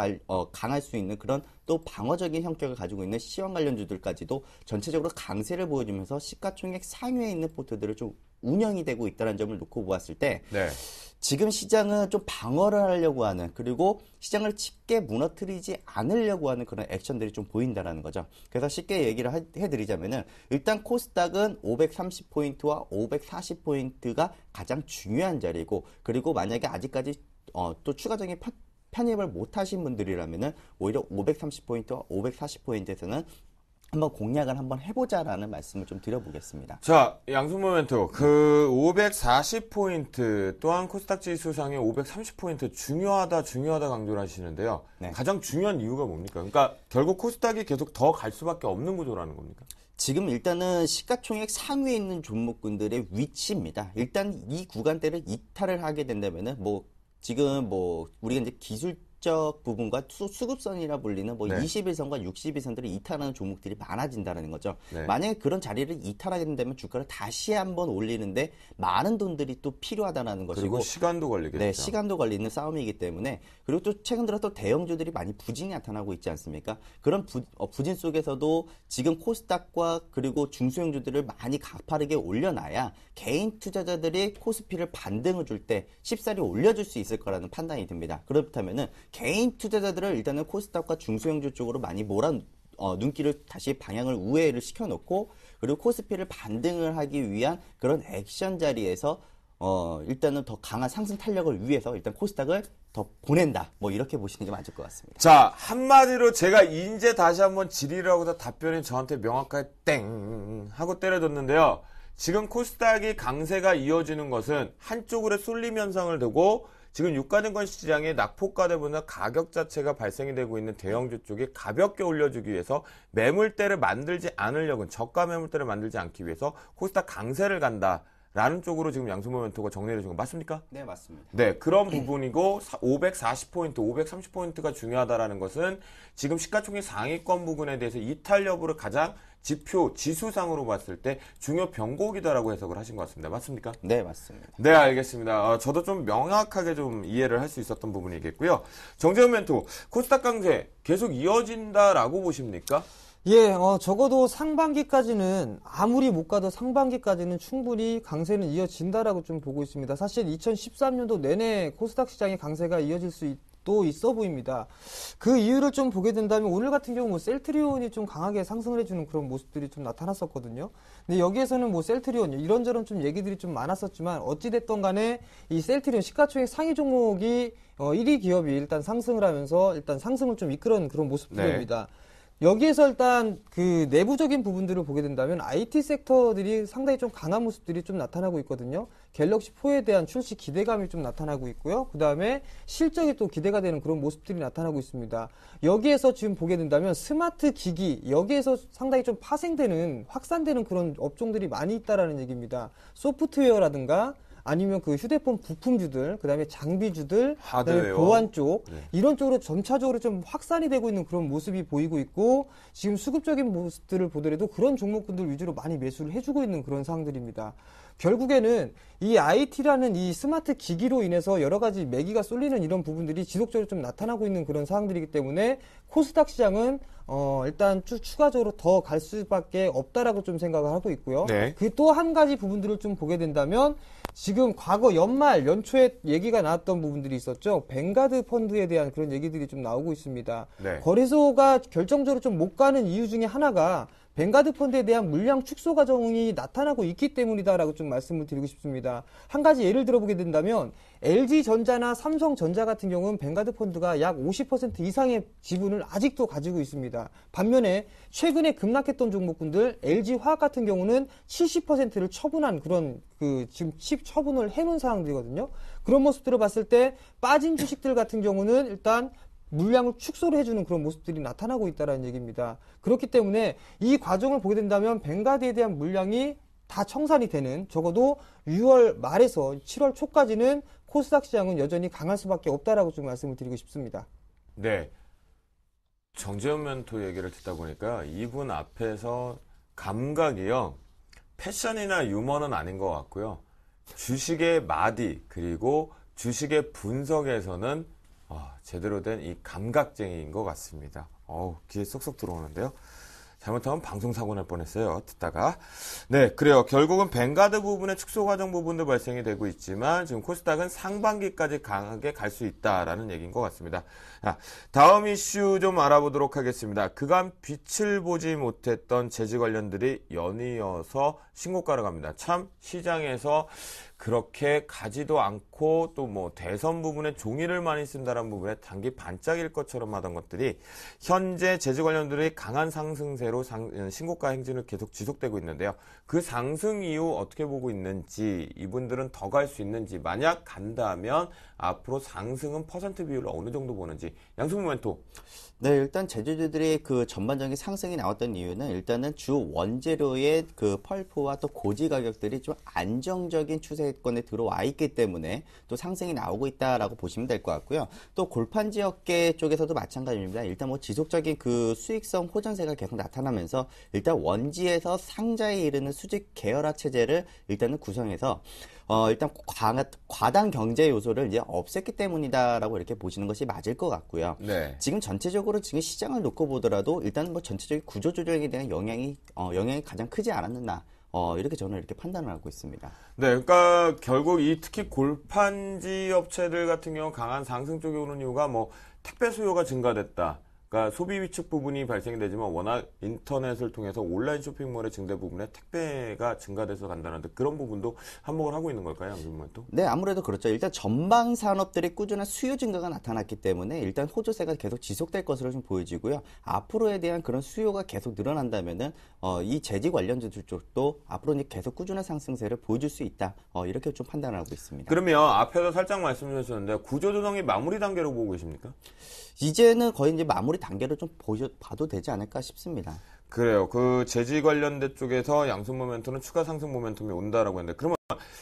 강할 수 있는 그런 또 방어적인 성격을 가지고 있는 시황 관련주들까지도 전체적으로 강세를 보여주면서 시가총액 상위에 있는 포트들을 좀 운영이 되고 있다는 점을 놓고 보았을 때, 네. 지금 시장은 좀 방어를 하려고 하는, 그리고 시장을 쉽게 무너뜨리지 않으려고 하는 그런 액션들이 좀 보인다는 거죠. 그래서 쉽게 얘기를 해드리자면은 일단 코스닥은 530포인트와 540포인트가 가장 중요한 자리고, 그리고 만약에 아직까지 또 추가적인 편입을 못 하신 분들이라면은 오히려 530포인트와 540포인트에서는 한번 공략을 한번 해보자라는 말씀을 좀 드려보겠습니다. 자, 양수 모멘트. 그 540포인트 또한 코스닥 지수상의 530포인트 중요하다 강조를 하시는데요. 네. 가장 중요한 이유가 뭡니까? 그러니까 결국 코스닥이 계속 더 갈 수밖에 없는 구조라는 겁니까? 지금 일단은 시가총액 상위에 있는 종목군들의 위치입니다. 일단 이 구간대를 이탈을 하게 된다면은 지금 우리가 이제 수급적 부분과 수급선이라 불리는 뭐 네. 21선과 60일선들이 이탈하는 종목들이 많아진다는 거죠. 네. 만약에 그런 자리를 이탈하게 된다면 주가를 다시 한번 올리는데 많은 돈들이 또 필요하다는 것이고 그리고 시간도 걸리겠죠. 네, 시간도 걸리는 싸움이기 때문에 그리고 또 최근 들어 또 대형주들이 많이 부진이 나타나고 있지 않습니까? 그런 부진 속에서도 지금 코스닥과 그리고 중소형주들을 많이 가파르게 올려놔야 개인 투자자들이 코스피를 반등을 줄 때 쉽사리 올려줄 수 있을 거라는 판단이 듭니다. 그렇다면은 개인 투자자들을 일단은 코스닥과 중소형주 쪽으로 많이 눈길을 다시 방향을 우회를 시켜놓고 그리고 코스피를 반등을 하기 위한 그런 액션 자리에서 일단은 더 강한 상승 탄력을 위해서 일단 코스닥을 더 보낸다. 뭐 이렇게 보시는 게 맞을 것 같습니다. 자, 한마디로 제가 이제 다시 한번 질의라고 다 답변이 저한테 명확하게 땡 하고 때려줬는데요. 지금 코스닥이 강세가 이어지는 것은 한쪽으로 쏠림 현상을 두고 지금 유가증권 시장에 낙폭과대보다 가격 자체가 발생이 되고 있는 대형주 쪽이 가볍게 올려주기 위해서 매물대를 만들지 않으려고 저가 매물대를 만들지 않기 위해서 코스닥 강세를 간다라는 쪽으로 지금 양승모 멘토가 정리해 주신 거 맞습니까? 네, 맞습니다. 네, 그런 부분이고 540포인트, 530포인트가 중요하다라는 것은 지금 시가총액 상위권 부분에 대해서 이탈 여부를 가장 지표, 지수상으로 봤을 때 중요 변곡이다라고 해석을 하신 것 같습니다. 맞습니까? 네, 맞습니다. 네, 알겠습니다. 저도 좀 명확하게 좀 이해를 할 수 있었던 부분이겠고요. 정재훈 멘토, 코스닥 강세 계속 이어진다라고 보십니까? 예, 적어도 상반기까지는 아무리 못 가도 상반기까지는 충분히 강세는 이어진다라고 좀 보고 있습니다. 사실 2013년도 내내 코스닥 시장의 강세가 이어질 수 또 있어 보입니다. 그 이유를 좀 보게 된다면 오늘 같은 경우 뭐 셀트리온이 좀 강하게 상승을 해주는 그런 모습들이 좀 나타났었거든요. 근데 여기에서는 뭐 셀트리온 이런저런 좀 얘기들이 좀 많았었지만 어찌됐던 간에 이 셀트리온 시가총액 상위 종목이 1위 기업이 일단 상승을 하면서 일단 상승을 좀 이끌어낸 그런 모습들입니다. 여기에서 일단 그 내부적인 부분들을 보게 된다면 IT 섹터들이 상당히 좀 강한 모습들이 좀 나타나고 있거든요. 갤럭시 4에 대한 출시 기대감이 좀 나타나고 있고요. 그 다음에 실적이 또 기대가 되는 그런 모습들이 나타나고 있습니다. 여기에서 지금 보게 된다면 스마트 기기, 여기에서 상당히 좀 파생되는, 확산되는 그런 업종들이 많이 있다라는 얘기입니다. 소프트웨어라든가 아니면 그 휴대폰 부품주들, 그 다음에 장비주들, 그다음에 하드웨어. 보안 쪽, 네. 이런 쪽으로 점차적으로 좀 확산이 되고 있는 그런 모습이 보이고 있고, 지금 수급적인 모습들을 보더라도 그런 종목군들 위주로 많이 매수를 해주고 있는 그런 상황들입니다. 결국에는 이 IT라는 이 스마트 기기로 인해서 여러 가지 매기가 쏠리는 이런 부분들이 지속적으로 좀 나타나고 있는 그런 상황들이기 때문에 코스닥 시장은 일단 추가적으로 더 갈 수밖에 없다라고 좀 생각을 하고 있고요. 네. 그 또 한 가지 부분들을 좀 보게 된다면 지금 과거 연초에 얘기가 나왔던 부분들이 있었죠. 뱅가드 펀드에 대한 그런 얘기들이 좀 나오고 있습니다. 네. 거래소가 결정적으로 좀 못 가는 이유 중에 하나가 뱅가드 펀드에 대한 물량 축소 과정이 나타나고 있기 때문이다라고 좀 말씀을 드리고 싶습니다. 한 가지 예를 들어보게 된다면 LG전자나 삼성전자 같은 경우는 뱅가드 펀드가 약 50% 이상의 지분을 아직도 가지고 있습니다. 반면에 최근에 급락했던 종목군들 LG화학 같은 경우는 70%를 처분한 그런 지금 처분을 해놓은 상황들이거든요. 그런 모습들을 봤을 때 빠진 주식들 같은 경우는 일단 물량을 축소를 해주는 그런 모습들이 나타나고 있다는 얘기입니다. 그렇기 때문에 이 과정을 보게 된다면 뱅가드에 대한 물량이 다 청산이 되는 적어도 6월 말에서 7월 초까지는 코스닥 시장은 여전히 강할 수밖에 없다라고 좀 말씀을 드리고 싶습니다. 네. 정재훈 멘토 얘기를 듣다 보니까 이분 앞에서 감각이요. 패션이나 유머는 아닌 것 같고요. 주식의 마디 그리고 주식의 분석에서는 제대로 된 이 감각쟁이인 것 같습니다. 귀에 쏙쏙 들어오는데요. 잘못하면 방송사고 날 뻔했어요. 듣다가. 네, 그래요. 결국은 뱅가드 부분의 축소 과정 부분도 발생이 되고 있지만 지금 코스닥은 상반기까지 강하게 갈 수 있다라는 얘기인 것 같습니다. 자, 다음 이슈 좀 알아보도록 하겠습니다. 그간 빛을 보지 못했던 재즈 관련들이 연이어서 신고가를 갑니다. 참 시장에서 그렇게 가지도 않고 또 뭐 대선 부분에 종이를 많이 쓴다는 부분에 단기 반짝일 것처럼 하던 것들이 현재 재즈 관련들이 강한 상승세로 신고가 행진을 계속 지속되고 있는데요. 그 상승 이후 어떻게 보고 있는지 이분들은 더 갈 수 있는지 만약 간다면 앞으로 상승은 퍼센트 비율을 어느 정도 보는지 양승모 멘토. 네, 일단 제주주들의 그 전반적인 상승이 나왔던 이유는 일단은 주 원재료의 그 펄프와 또 고지 가격들이 좀 안정적인 추세에 상승세권에 들어와 있기 때문에 또 상승이 나오고 있다라고 보시면 될 것 같고요. 또 골판 지역계 쪽에서도 마찬가지입니다. 일단 뭐 지속적인 그 수익성 호전세가 계속 나타나면서 일단 원지에서 상자에 이르는 수직 계열화 체제를 일단은 구성해서 일단 과당 경제 요소를 이제 없앴기 때문이다라고 이렇게 보시는 것이 맞을 것 같고요. 네. 지금 전체적으로 지금 시장을 놓고 보더라도 일단 뭐 전체적인 구조 조정에 대한 영향이 가장 크지 않았나. 이렇게 저는 이렇게 판단을 하고 있습니다. 네, 그러니까 결국 특히 골판지 업체들 같은 경우 강한 상승 쪽에 오는 이유가 뭐 택배 수요가 증가됐다. 그러니까 소비 위축 부분이 발생이 되지만 워낙 인터넷을 통해서 온라인 쇼핑몰의 증대 부분에 택배가 증가돼서 간다는데 그런 부분도 한몫을 하고 있는 걸까요, 양준모멘토? 네, 아무래도 그렇죠. 일단 전방 산업들의 꾸준한 수요 증가가 나타났기 때문에 일단 호조세가 계속 지속될 것으로 좀 보여지고요. 앞으로에 대한 그런 수요가 계속 늘어난다면은 이 재지 관련주들 쪽도 앞으로 계속 꾸준한 상승세를 보여줄 수 있다. 이렇게 좀 판단을 하고 있습니다. 그러면 앞에서 살짝 말씀 주셨는데 구조조정이 마무리 단계로 보고 계십니까? 이제는 거의 이제 마무리 단계를 좀 봐도 되지 않을까 싶습니다. 그래요. 그 재지 관련된 쪽에서 양손 모멘텀은 추가 상승 모멘텀이 온다라고 했는데 그러면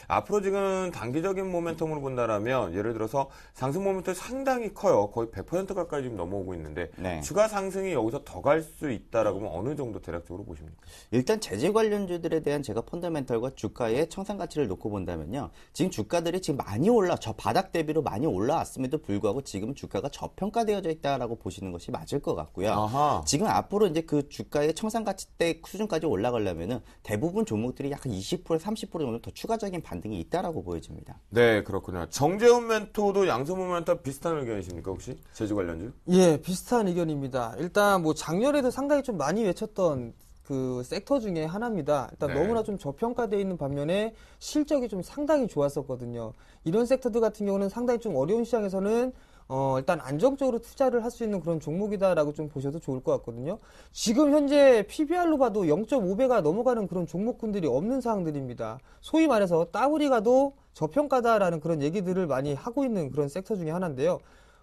앞으로 지금 단기적인 모멘텀으로 본다라면 예를 들어서 상승 모멘텀이 상당히 커요. 거의 100% 가까이 지금 넘어오고 있는데 네. 추가 상승이 여기서 더 갈 수 있다라고 하면 어느 정도 대략적으로 보십니까? 일단 재질 관련주들에 대한 제가 펀더멘털과 주가의 청산 가치를 놓고 본다면요. 지금 주가들이 지금 많이 저 바닥 대비로 많이 올라왔음에도 불구하고 지금 주가가 저평가되어져 있다라고 보시는 것이 맞을 것 같고요. 아하. 지금 앞으로 이제 그 주가의 청산 가치 대 수준까지 올라가려면은 대부분 종목들이 약 20% 30% 정도 더 추가적인 반등이 있다라고 보여집니다. 네, 그렇군요. 정재훈 멘토도 양손 모멘텀 비슷한 의견이십니까, 혹시? 재지 관련주? 예, 비슷한 의견입니다. 일단 뭐 작년에도 상당히 좀 많이 외쳤던 그 섹터 중에 하나입니다. 일단 네. 너무나 좀 저평가되어 있는 반면에 실적이 좀 상당히 좋았었거든요. 이런 섹터들 같은 경우는 상당히 좀 어려운 시장에서는 일단 안정적으로 투자를 할 수 있는 그런 종목이다라고 좀 보셔도 좋을 것 같거든요. 지금 현재 PBR로 봐도 0.5배가 넘어가는 그런 종목군들이 없는 상황들입니다. 소위 말해서 따블이 가도 저평가다라는 그런 얘기들을 많이 하고 있는 그런 섹터 중에 하나인데요.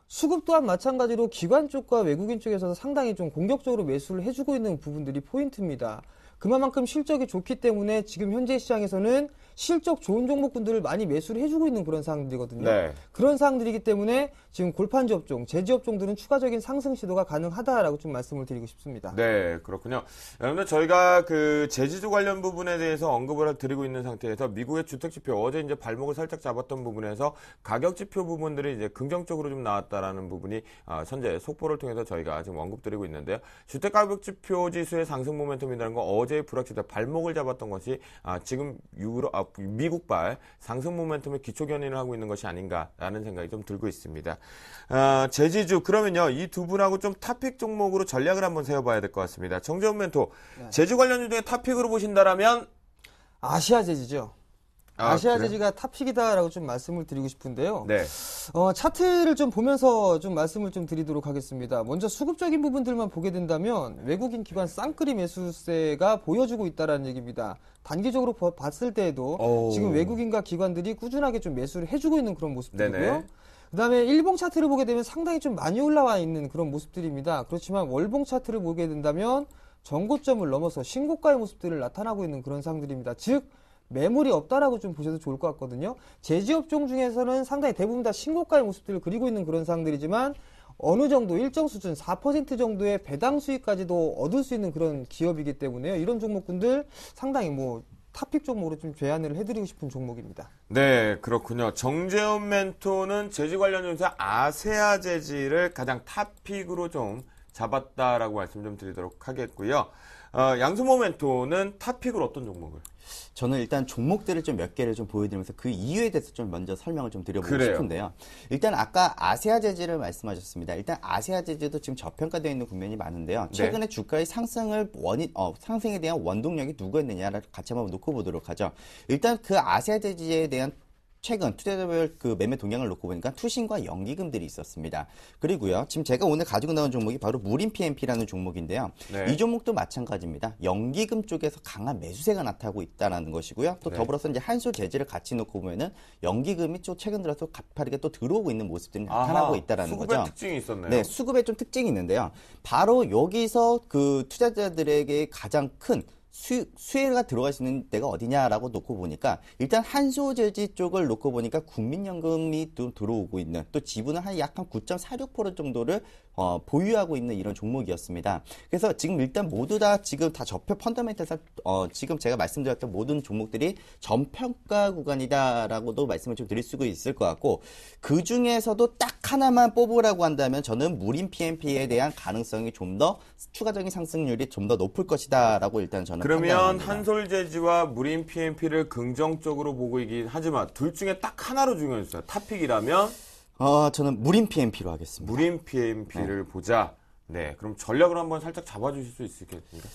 수급 또한 마찬가지로 기관 쪽과 외국인 쪽에서 상당히 좀 공격적으로 매수를 해주고 있는 부분들이 포인트입니다. 그만큼 실적이 좋기 때문에 지금 현재 시장에서는 실적 좋은 종목군들을 많이 매수를 해주고 있는 그런 상황들이거든요. 네. 그런 상황들이기 때문에 지금 골판지 업종, 재지 업종들은 추가적인 상승 시도가 가능하다라고 좀 말씀을 드리고 싶습니다. 네, 그렇군요. 여러분들 저희가 그 재지주 관련 부분에 대해서 언급을 드리고 있는 상태에서 미국의 주택 지표 어제 이제 발목을 살짝 잡았던 부분에서 가격 지표 부분들이 이제 긍정적으로 좀 나왔다라는 부분이 현재 속보를 통해서 저희가 지금 언급드리고 있는데요. 주택 가격 지표 지수의 상승 모멘텀이라는 건 어제의 불확실한 발목을 잡았던 것이 지금 미국발 상승 모멘텀의 기초 견인을 하고 있는 것이 아닌가라는 생각이 좀 들고 있습니다. 재지주 그러면요 이 두 분하고 좀 탑픽 종목으로 전략을 한번 세워봐야 될 것 같습니다. 정재훈 멘토 네. 재주 관련주 중에 탑픽으로 보신다라면 아시아 재지죠. 아시아 그래요? 재지가 탑픽이다라고 좀 말씀을 드리고 싶은데요. 네. 차트를 좀 보면서 좀 말씀을 좀 드리도록 하겠습니다. 먼저 수급적인 부분들만 보게 된다면 외국인 기관 쌍끌이 매수세가 보여주고 있다라는 얘기입니다. 단기적으로 봤을 때에도 오. 지금 외국인과 기관들이 꾸준하게 좀 매수를 해주고 있는 그런 모습들이고요. 네네. 그다음에 일봉 차트를 보게 되면 상당히 좀 많이 올라와 있는 그런 모습들입니다. 그렇지만 월봉 차트를 보게 된다면 전고점을 넘어서 신고가의 모습들을 나타나고 있는 그런 상황들입니다. 즉 매물이 없다라고 좀 보셔도 좋을 것 같거든요. 재지업종 중에서는 상당히 대부분 다 신고가의 모습들을 그리고 있는 그런 상황들이지만 어느 정도 일정 수준 4% 정도의 배당 수익까지도 얻을 수 있는 그런 기업이기 때문에요. 이런 종목군들 상당히 뭐 탑픽 종목으로 좀 제안을 해드리고 싶은 종목입니다. 네, 그렇군요. 정재훈 멘토는 재지 관련주에서 아세아 재지를 가장 탑픽으로 좀 잡았다라고 말씀 좀 드리도록 하겠고요. 양수모 멘토는 탑픽으로 어떤 종목을? 저는 일단 종목들을 좀 몇 개를 좀 보여드리면서 그 이유에 대해서 좀 먼저 설명을 좀 드려보고 그래요. 싶은데요. 일단 아까 아세아 재지를 말씀하셨습니다. 일단 아세아 재지도 지금 저평가되어 있는 국면이 많은데요. 최근에 네. 주가의 상승에 대한 원동력이 누구였느냐를 같이 한번 놓고 보도록 하죠. 일단 그 아세아 재지에 대한 최근 투자자별 그 매매 동향을 놓고 보니까 투신과 연기금들이 있었습니다. 그리고요, 지금 제가 오늘 가지고 나온 종목이 바로 무림 PMP라는 종목인데요. 네. 이 종목도 마찬가지입니다. 연기금 쪽에서 강한 매수세가 나타나고 있다는 것이고요. 또 네. 더불어서 이제 한수 재지를 같이 놓고 보면은 연기금이 또 최근 들어서 가파르게 또 들어오고 있는 모습들이 나타나고 있다는 수급의 거죠. 특징이 있었네요. 네, 수급에 좀 특징이 있는데요. 바로 여기서 그 투자자들에게 가장 큰 수혜가 들어갈 수 있는 데가 어디냐라고 놓고 보니까 일단 한소재지 쪽을 놓고 보니까 국민연금이 또 들어오고 있는 또 지분을 약 한 9.46% 정도를 보유하고 있는 이런 종목이었습니다. 그래서 지금 일단 모두 다 지금 다 저평 펀더멘탈상 지금 제가 말씀드렸던 모든 종목들이 전평가 구간이다라고도 말씀을 좀 드릴 수가 있을 것 같고 그 중에서도 딱 하나만 뽑으라고 한다면 저는 무림 PMP에 대한 가능성이 좀 더 추가적인 상승률이 좀 더 높을 것이다라고 일단 저는 그러면 판단합니다. 한솔재지와 무림 PMP를 긍정적으로 보고 있긴 하지만 둘 중에 딱 하나로 중요해주세요. 탑픽이라면 저는 무림 PMP로 하겠습니다. 무림 PMP를 보자. 네, 그럼 전략을 한번 살짝 잡아주실 수 있겠습니까?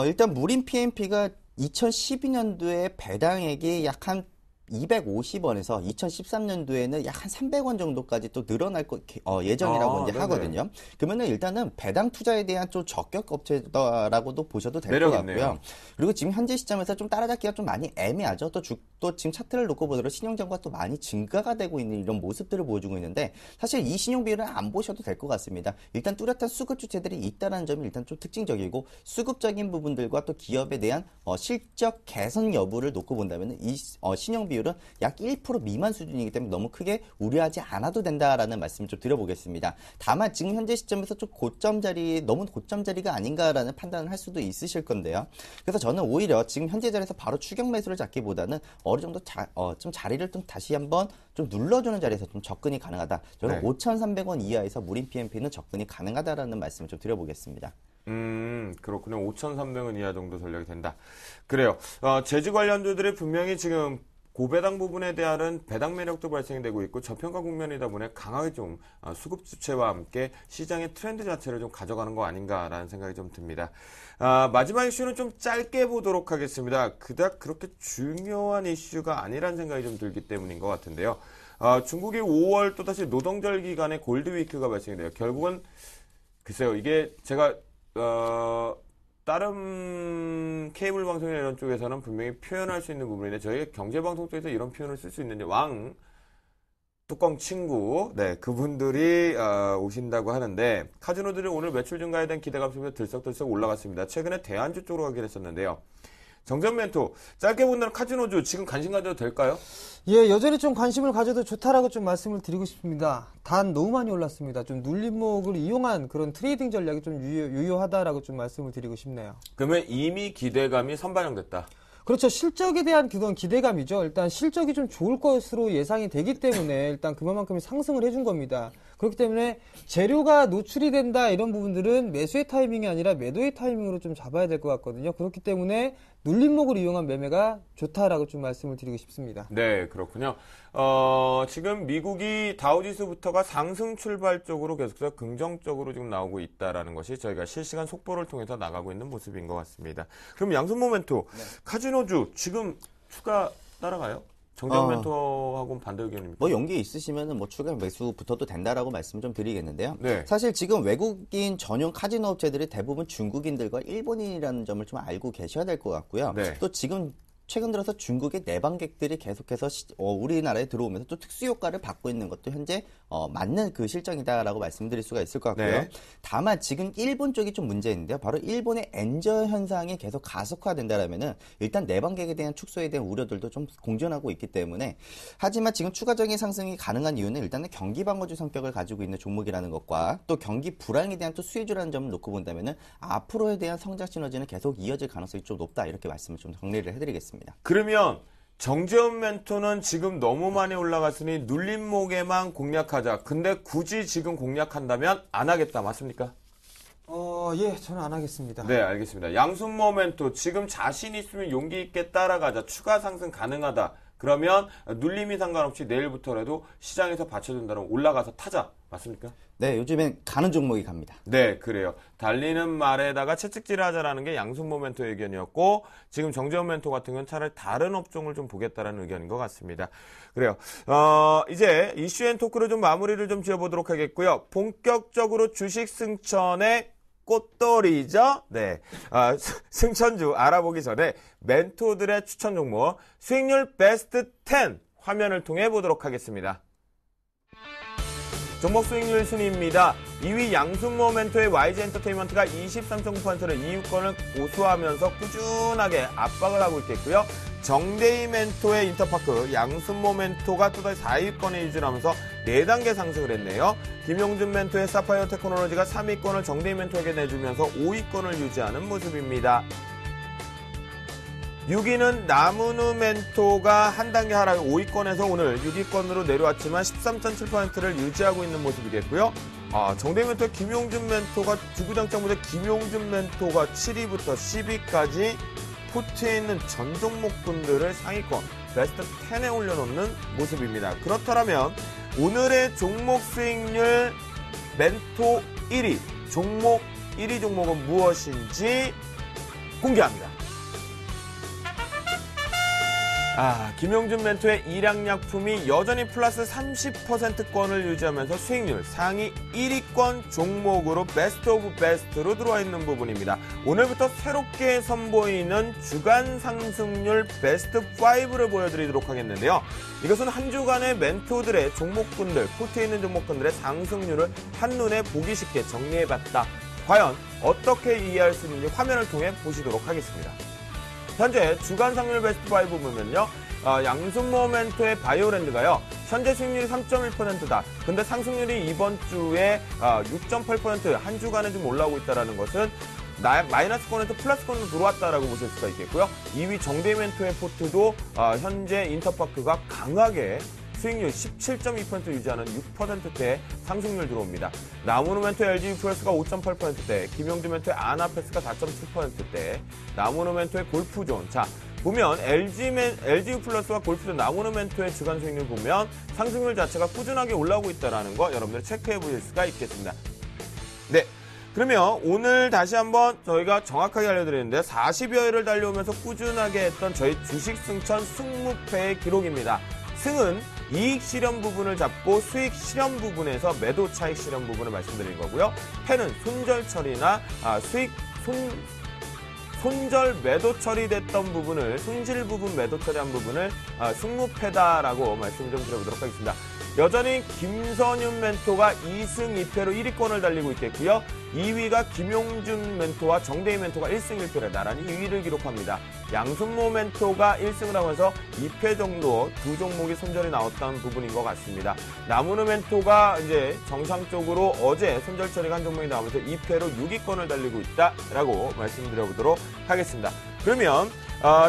일단 무림 PMP가 2012년도에 배당액이 약 한 250원에서 2013년도에는 약 한 300원 정도까지 또 늘어날 예정이라고 이제 네네. 하거든요. 그러면은 일단은 배당 투자에 대한 좀 적격 업체다라고도 보셔도 될 것 매력 같고요. 있네요. 그리고 지금 현재 시점에서 좀 따라잡기가 좀 많이 애매하죠. 또 지금 차트를 놓고 보더라도 신용정보가 또 많이 증가가 되고 있는 이런 모습들을 보여주고 있는데 사실 이 신용 비율은 안 보셔도 될 것 같습니다. 일단 뚜렷한 수급 주체들이 있다는 점이 일단 좀 특징적이고 수급적인 부분들과 또 기업에 대한 실적 개선 여부를 놓고 본다면 이 신용 비율은 약 1% 미만 수준이기 때문에 너무 크게 우려하지 않아도 된다라는 말씀을 좀 드려보겠습니다. 다만 지금 현재 시점에서 좀 너무 고점 자리가 아닌가라는 판단을 할 수도 있으실 건데요. 그래서 저는 오히려 지금 현재 자리에서 바로 추격 매수를 잡기보다는 어느 정도 좀 자리를 좀 다시 한번 좀 눌러주는 자리에서 좀 접근이 가능하다. 저는 네. 5,300원 이하에서 무림 PMP는 접근이 가능하다라는 말씀을 좀 드려보겠습니다. 그렇군요. 5,300원 이하 정도 전략이 된다. 그래요. 재즈 관련주들이 분명히 지금 고배당 부분에 대한 배당 매력도 발생되고 있고 저평가 국면이다 보니 강하게 좀 수급 주체와 함께 시장의 트렌드 자체를 좀 가져가는 거 아닌가라는 생각이 좀 듭니다. 마지막 이슈는 좀 짧게 보도록 하겠습니다. 그닥 그렇게 중요한 이슈가 아니란 생각이 좀 들기 때문인 것 같은데요. 중국이 5월 또다시 노동절 기간에 골드위크가 발생이 돼요. 결국은 글쎄요. 이게 제가 다른 케이블 방송이나 이런 쪽에서는 분명히 표현할 수 있는 부분인데 저희 경제방송 쪽에서 이런 표현을 쓸 수 있는데 뚜껑 친구 그분들이 오신다고 하는데 카지노들이 오늘 매출 증가에 대한 기대감 속에서 들썩들썩 올라갔습니다. 최근에 대안주 쪽으로 가긴 했었는데요. 정전 멘토 짧게 본다는 카지노주 지금 관심 가져도 될까요? 예, 여전히 좀 관심을 가져도 좋다라고 좀 말씀을 드리고 싶습니다. 단 너무 많이 올랐습니다. 좀 눌림목을 이용한 그런 트레이딩 전략이 좀 유효하다라고 좀 말씀을 드리고 싶네요. 그러면 이미 기대감이 선반영됐다. 그렇죠. 실적에 대한 그건 기대감이죠. 일단 실적이 좀 좋을 것으로 예상이 되기 때문에 일단 그만큼의 상승을 해준 겁니다. 그렇기 때문에 재료가 노출이 된다 이런 부분들은 매수의 타이밍이 아니라 매도의 타이밍으로 좀 잡아야 될 것 같거든요. 그렇기 때문에 눌림목을 이용한 매매가 좋다라고 좀 말씀을 드리고 싶습니다. 네, 그렇군요. 지금 미국이 다우지수부터가 상승 출발 쪽으로 계속해서 긍정적으로 지금 나오고 있다라는 것이 저희가 실시간 속보를 통해서 나가고 있는 모습인 것 같습니다. 그럼 양손 모멘토, 카지노주 지금 추가 따라가요? 정전 멘토하고는 반대 의견입니까? 뭐 연계 있으시면은 뭐 추가 매수부터도 된다라고 말씀 좀 드리겠는데요. 네. 사실 지금 외국인 전용 카지노 업체들이 대부분 중국인들과 일본인이라는 점을 좀 알고 계셔야 될 것 같고요. 네. 또 지금 최근 들어서 중국의 내방객들이 계속해서 우리나라에 들어오면서 또 특수효과를 받고 있는 것도 현재 맞는 그 실정이다라고 말씀드릴 수가 있을 것 같고요. 네. 다만 지금 일본 쪽이 좀 문제인데요. 바로 일본의 엔저 현상이 계속 가속화된다라면은 일단 내방객에 대한 축소에 대한 우려들도 좀 공존하고 있기 때문에 하지만 지금 추가적인 상승이 가능한 이유는 일단은 경기 방어주 성격을 가지고 있는 종목이라는 것과 또 경기 불황에 대한 또 수혜주라는 점을 놓고 본다면은 앞으로에 대한 성장 시너지는 계속 이어질 가능성이 좀 높다 이렇게 말씀을 좀 정리를 해드리겠습니다. 그러면 정재원 멘토는 지금 너무 많이 올라갔으니 눌림목에만 공략하자. 근데 굳이 지금 공략한다면 안 하겠다. 맞습니까? 예, 저는 안 하겠습니다. 네, 알겠습니다. 양순모 멘토 지금 자신 있으면 용기 있게 따라가자. 추가 상승 가능하다. 그러면 눌림이 상관없이 내일부터라도 시장에서 받쳐준다면 올라가서 타자. 맞습니까? 네, 요즘엔 가는 종목이 갑니다. 네, 그래요. 달리는 말에다가 채찍질을 하자라는 게 양순모 멘토의 의견이었고 지금 정재원 멘토 같은 경우는 차라리 다른 업종을 좀 보겠다라는 의견인 것 같습니다. 그래요. 이제 이슈앤토크를 좀 마무리를 좀 지어보도록 하겠고요. 본격적으로 주식 승천의 꽃돌이죠. 네. 승천주 알아보기 전에 멘토들의 추천 종목 수익률 베스트 10 화면을 통해 보도록 하겠습니다. 종목 수익률 순위입니다. 2위 양순모 멘토의 YG 엔터테인먼트가 23.9%를 2위권을 고수하면서 꾸준하게 압박을 하고 있겠고요. 정대희 멘토의 인터파크, 양순모 멘토가 또다시 4위권에 유지하면서 4단계 상승을 했네요. 김용준 멘토의 사파이어 테크놀로지가 3위권을 정대희 멘토에게 내주면서 5위권을 유지하는 모습입니다. 6위는 나무누 멘토가 한 단계 하락 5위권에서 오늘 6위권으로 내려왔지만 13.7%를 유지하고 있는 모습이겠고요. 정대희 멘토의 김용준 멘토가 주구장창 무대 김용준 멘토가 7위부터 10위까지 포트에 있는 전 종목군들을 상위권 베스트 10에 올려놓는 모습입니다. 그렇다면 오늘의 종목 수익률 멘토 1위 종목 1위 종목은 무엇인지 공개합니다. 김용준 멘토의 일양약품이 여전히 플러스 30%권을 유지하면서 수익률 상위 1위권 종목으로 베스트 오브 베스트로 들어와 있는 부분입니다. 오늘부터 새롭게 선보이는 주간 상승률 베스트 5를 보여드리도록 하겠는데요. 이것은 한 주간의 멘토들의 종목군들, 포트에 있는 종목군들의 상승률을 한눈에 보기 쉽게 정리해봤다. 과연 어떻게 이해할 수 있는지 화면을 통해 보시도록 하겠습니다. 현재 주간 상승률 베스트 5 보면요. 양순모 멘토의 바이오랜드가요. 현재 수익률이 3.1%다. 근데 상승률이 이번 주에 6.8% 한 주간에 좀 올라오고 있다는 것은 마이너스권에서 플러스권으로 들어왔다라고 보실 수가 있겠고요. 2위 정대희 멘토의 포트도 현재 인터파크가 강하게 수익률 17.2% 유지하는 6%대의 상승률 들어옵니다. 나무누 멘토의 LG 플러스가 5.8%대, 김용준 멘토의 아나페스가 4.7%대, 나무누 멘토의 골프존. 자, 보면 LG 플러스와 골프존, 나무누 멘토의 주간 수익률 보면 상승률 자체가 꾸준하게 올라오고 있다는 거 여러분들 체크해 보실 수가 있겠습니다. 네. 그러면 오늘 다시 한번 저희가 정확하게 알려드리는데 40여일을 달려오면서 꾸준하게 했던 저희 주식 승천 승무패의 기록입니다. 승은 이익 실현 부분을 잡고 수익 실현 부분에서 매도 차익 실현 부분을 말씀드린 거고요. 패는 손절 처리나 손절 매도 처리됐던 부분을 손실 부분 매도 처리한 부분을 승무패다라고 말씀 좀 드려보도록 하겠습니다. 여전히 김선윤 멘토가 2승 2패로 1위권을 달리고 있겠고요. 2위가 김용준 멘토와 정대희 멘토가 1승 1패로 나란히 2위를 기록합니다. 양순모 멘토가 1승을 하면서 2패 정도 두 종목이 손절이 나왔다는 부분인 것 같습니다. 나무누 멘토가 이제 정상적으로 어제 손절 처리가 한 종목이 나오면서 2패로 6위권을 달리고 있다라고 말씀드려보도록 하겠습니다. 그러면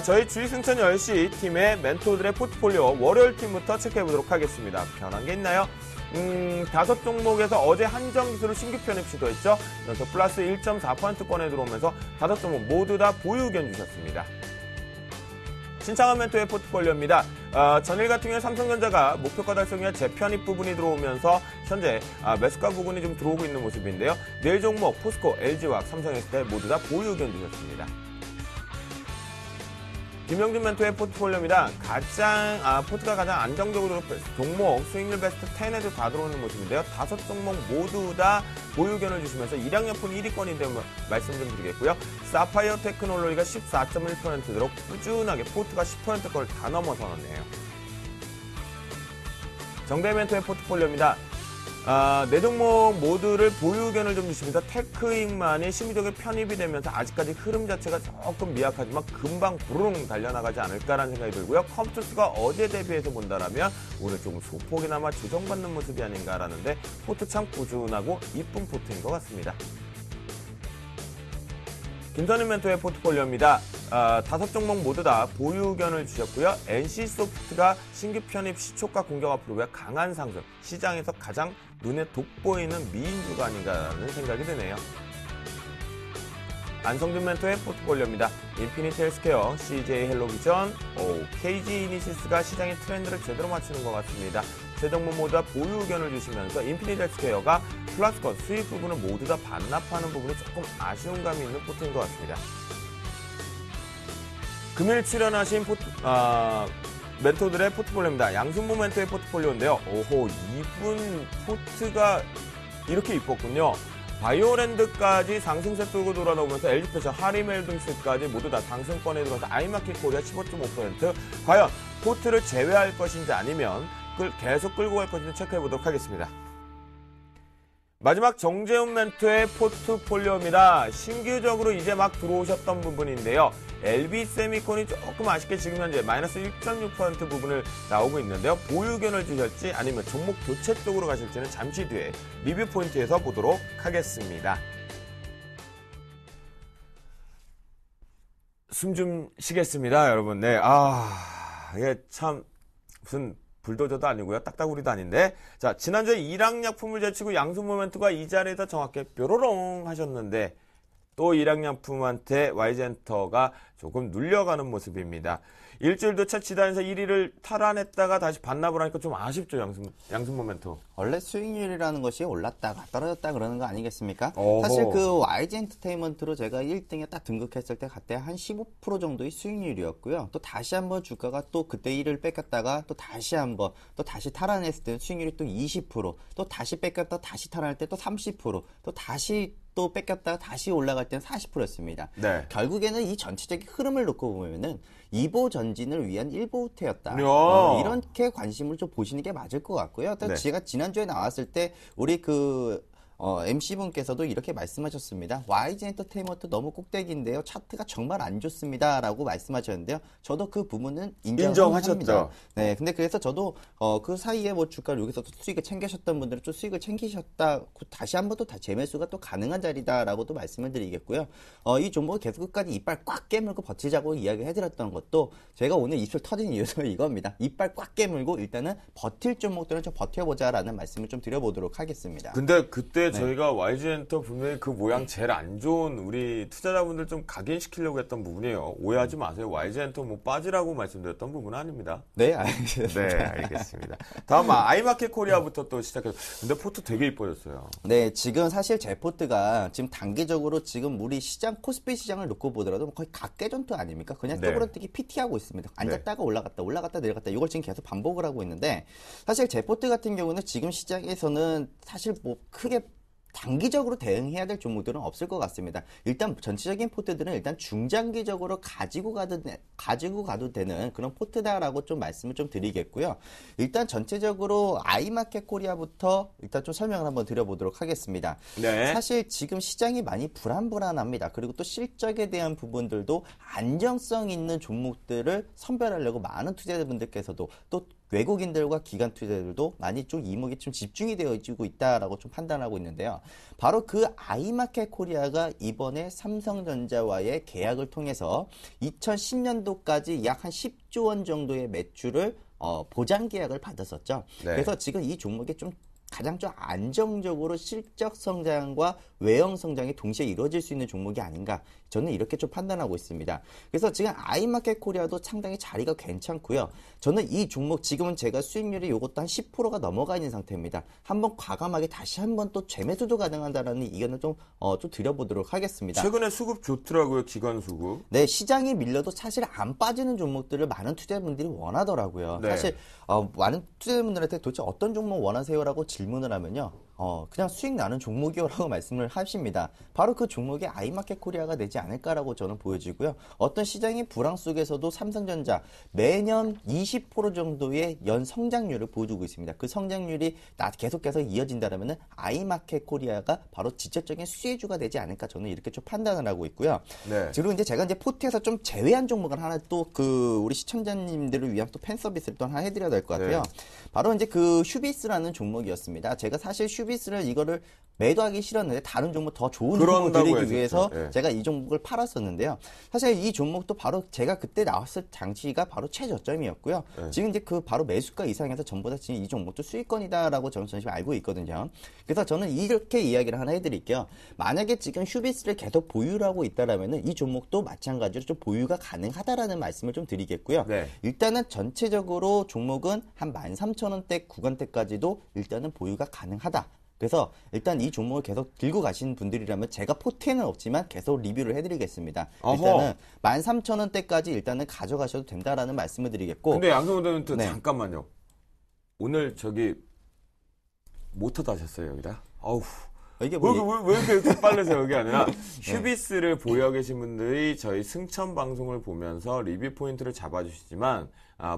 저희 주식승천 10시 팀의 멘토들의 포트폴리오 월요일 팀부터 체크해보도록 하겠습니다. 변한 게 있나요? 5종목에서 어제 한정기술을 신규 편입 시도했죠. 그래서 플러스 1.4%권에 들어오면서 5종목 모두 다 보유 의견 주셨습니다. 신창한 멘토의 포트폴리오입니다. 전일 같은 경우에 삼성전자가 목표가 달성 위한 재편입 부분이 들어오면서 현재 매수가 부분이 좀 들어오고 있는 모습인데요. 내일 종목 포스코, LG화학, 삼성엑스텔 모두 다 보유 의견 주셨습니다. 김용준 멘토의 포트폴리오입니다. 포트가 가장 안정적으로 종목 수익률 베스트 10에도 다 들어오는 모습인데요. 5종목 모두 다 보유 의견을 주시면서 일양약품 1위권이 되면 말씀 좀 드리겠고요. 사파이어 테크놀로지가 14.1%대로 꾸준하게 포트가 10%권을 다 넘어서네요. 정대희 멘토의 포트폴리오입니다. 4종목 모두를 보유 의견을 좀 주시면서 테크익만이 심리적으로 편입이 되면서 아직까지 흐름 자체가 조금 미약하지만 금방 부르릉 달려나가지 않을까라는 생각이 들고요. 컴투스가 어제 대비해서 본다라면 오늘 조금 소폭이나마 조정받는 모습이 아닌가라는데 포트 참 꾸준하고 이쁜 포트인 것 같습니다. 김선윤 멘토의 포트폴리오입니다. 5종목 모두 다 보유 의견을 주셨고요. NC소프트가 신규 편입 시초가 공격 앞으로 강한 상승, 시장에서 가장 눈에 돋보이는 미인주가 아닌가라는 생각이 드네요. 안성준 멘토의 포트폴리오입니다. 인피니트 헬스케어, CJ 헬로비전, KG 이니시스가 시장의 트렌드를 제대로 맞추는 것 같습니다. 세 종목 모두 다 보유 의견을 주시면서 인피니트 헬스케어가 플러스권 수익 부분을 모두 다 반납하는 부분이 조금 아쉬운 감이 있는 포트인 것 같습니다. 금일 출연하신 멘토들의 포트폴리오입니다. 양순모 멘토의 포트폴리오인데요. 이분 포트가 이렇게 이뻤군요. 바이오랜드까지 상승세 뚫고 돌아오면서 LG페션, 하리멜등스까지 모두 다 상승권에 들어서 아이마켓 코리아 15.5%. 과연 포트를 제외할 것인지 아니면 계속 끌고 갈 것인지 체크해 보도록 하겠습니다. 마지막 정재훈 멘토의 포트폴리오입니다. 신규적으로 이제 막 들어오셨던 부분인데요. LB세미콘이 조금 아쉽게 지금 현재 마이너스 1.6% 부분을 나오고 있는데요. 보유 견을 주실지 아니면 종목 교체 쪽으로 가실지는 잠시 뒤에 리뷰 포인트에서 보도록 하겠습니다. 숨 좀 쉬겠습니다, 여러분. 네, 이게 참 무슨 불도저도 아니고요. 딱따구리도 아닌데. 자, 지난주에 일항약품을 제치고 양수 모멘트가 이 자리에서 정확히 뾰로롱 하셨는데 또 일항약품한테 YG엔터가 조금 눌려가는 모습입니다. 일주일도 채 지단에서 1위를 탈환했다가 다시 반납을 하니까 좀 아쉽죠, 양수 모멘트. 원래 수익률이라는 것이 올랐다가 떨어졌다 그러는 거 아니겠습니까? 어허. 사실 그 YG 엔터테인먼트로 제가 1등에 딱 등극했을 때 그때 한 15% 정도의 수익률이었고요. 또 다시 한번 주가가 또 그때 1위를 뺏겼다가 또 다시 한번 또 다시 탈환했을 때 수익률이 또 20%, 또 다시 뺏겼다 다시 탈환할 때 또 30%, 또 다시 또 뺏겼다가 다시 올라갈 때는 40%였습니다. 네. 결국에는 이 전체적인 흐름을 놓고 보면은 이보 전진을 위한 일보 후퇴였다. 야. 이렇게 관심을 좀 보시는 게 맞을 것 같고요. 또 네. 제가 지난주에 나왔을 때 우리 MC분께서도 이렇게 말씀하셨습니다. YG 엔터테인먼트 너무 꼭대기인데요. 차트가 정말 안 좋습니다. 라고 말씀하셨는데요. 저도 그 부분은 인정하셨죠. 인정합니다. 네, 근데 그래서 저도 그 사이에 뭐 주가를 여기서 또 수익을 챙기셨던 분들은 좀 수익을 챙기셨다. 다시 한번 또 재매수가 또 가능한 자리다라고도 말씀을 드리겠고요. 이 종목을 계속 끝까지 이빨 꽉 깨물고 버티자고 이야기를 해드렸던 것도 제가 오늘 입술 터진 이유도 이겁니다. 이빨 꽉 깨물고 일단은 버틸 종목들은 좀 버텨보자라는 말씀을 좀 드려보도록 하겠습니다. 근데 그때 네. 저희가 YG엔터 분명히 그 모양 제일 안 좋은 우리 투자자분들 좀 각인시키려고 했던 부분이에요. 오해하지 마세요. YG엔터 뭐 빠지라고 말씀드렸던 부분은 아닙니다. 네, 알겠습니다. 네, 알겠습니다. 다음 아이마켓 코리아부터 또 시작해서 근데 포트 되게 이뻐졌어요. 네, 지금 사실 제포트가 지금 단기적으로 지금 우리 시장, 코스피 시장을 놓고 보더라도 거의 각계전투 아닙니까? 그냥 네. 쪼그라뜨기 PT하고 있습니다. 앉았다가 올라갔다 내려갔다 이걸 지금 계속 반복을 하고 있는데 사실 제포트 같은 경우는 지금 시장에서는 사실 뭐 크게 단기적으로 대응해야 될 종목들은 없을 것 같습니다. 일단 전체적인 포트들은 일단 중장기적으로 가지고 가도 되는 그런 포트다라고 좀 말씀을 좀 드리겠고요. 일단 전체적으로 아이마켓 코리아부터 일단 좀 설명을 한번 드려보도록 하겠습니다. 네. 사실 지금 시장이 많이 불안합니다. 그리고 또 실적에 대한 부분들도 안정성 있는 종목들을 선별하려고 많은 투자자분들께서도 또 외국인들과 기관 투자자들도 많이 좀 이목이 좀 집중이 되어지고 있다라고 좀 판단하고 있는데요. 바로 그 아이마켓 코리아가 이번에 삼성전자와의 계약을 통해서 2010년도까지 약 한 10조 원 정도의 매출을 보장 계약을 받았었죠. 네. 그래서 지금 이 종목이 좀 가장 좀 안정적으로 실적 성장과 외형 성장이 동시에 이루어질 수 있는 종목이 아닌가 저는 이렇게 좀 판단하고 있습니다. 그래서 지금 아이마켓 코리아도 상당히 자리가 괜찮고요. 저는 이 종목 지금은 제가 수익률이 이것도 한 10%가 넘어가 있는 상태입니다. 한번 과감하게 다시 한번 또 재매수도 가능하다라는 의견을 좀 드려보도록 하겠습니다. 최근에 수급 좋더라고요, 기관 수급. 네, 시장이 밀려도 사실 안 빠지는 종목들을 많은 투자자분들이 원하더라고요. 네. 사실 많은 투자자분들한테 도대체 어떤 종목 원하세요라고 질문을 하면요. 그냥 수익 나는 종목이요라고 말씀을 하십니다. 바로 그 종목이 아이마켓 코리아가 되지 않을까라고 저는 보여지고요. 어떤 시장의 불황 속에서도 삼성전자 매년 20% 정도의 연 성장률을 보여주고 있습니다. 그 성장률이 계속해서 이어진다면은 아이마켓 코리아가 바로 직접적인 수혜주가 되지 않을까 저는 이렇게 좀 판단을 하고 있고요. 네. 그리고 이제 제가 이제 포트에서 좀 제외한 종목을 하나 또 우리 시청자님들을 위한 또 팬 서비스를 또 하나 해드려야 될 것 같아요. 네. 바로 이제 그 휴비스라는 종목이었습니다. 제가 사실 휴비스를 이거를 매도하기 싫었는데 다른 종목 더 좋은 종목을 그런다고 드리기 해야죠. 위해서 네. 제가 이 종목을 팔았었는데요. 사실 이 종목도 바로 제가 그때 나왔을 당시가 바로 최저점이었고요. 네. 지금 이제 그 바로 매수가 이상해서 전부 다 지금 이 종목도 수익권이다라고 저는 지금 알고 있거든요. 그래서 저는 이렇게 이야기를 하나 해드릴게요. 만약에 지금 휴비스를 계속 보유를 하고 있다라면은 이 종목도 마찬가지로 좀 보유가 가능하다라는 말씀을 좀 드리겠고요. 네. 일단은 전체적으로 종목은 한 13,000원대 구간대까지도 일단은 보유가 가능하다. 그래서 일단 이 종목을 계속 들고 가시는 분들이라면 제가 포트에는 없지만 계속 리뷰를 해드리겠습니다. 어허. 일단은 13,000원대까지 일단은 가져가셔도 된다라는 말씀을 드리겠고. 근데 양성호대는 네. 잠깐만요. 오늘 저기 모터 다셨어요, 여기다? 어우, 이게 왜 이렇게 빨라서 여기 아니라 휴비스를 보유하고 계신 분들이 저희 승천 방송을 보면서 리뷰 포인트를 잡아주시지만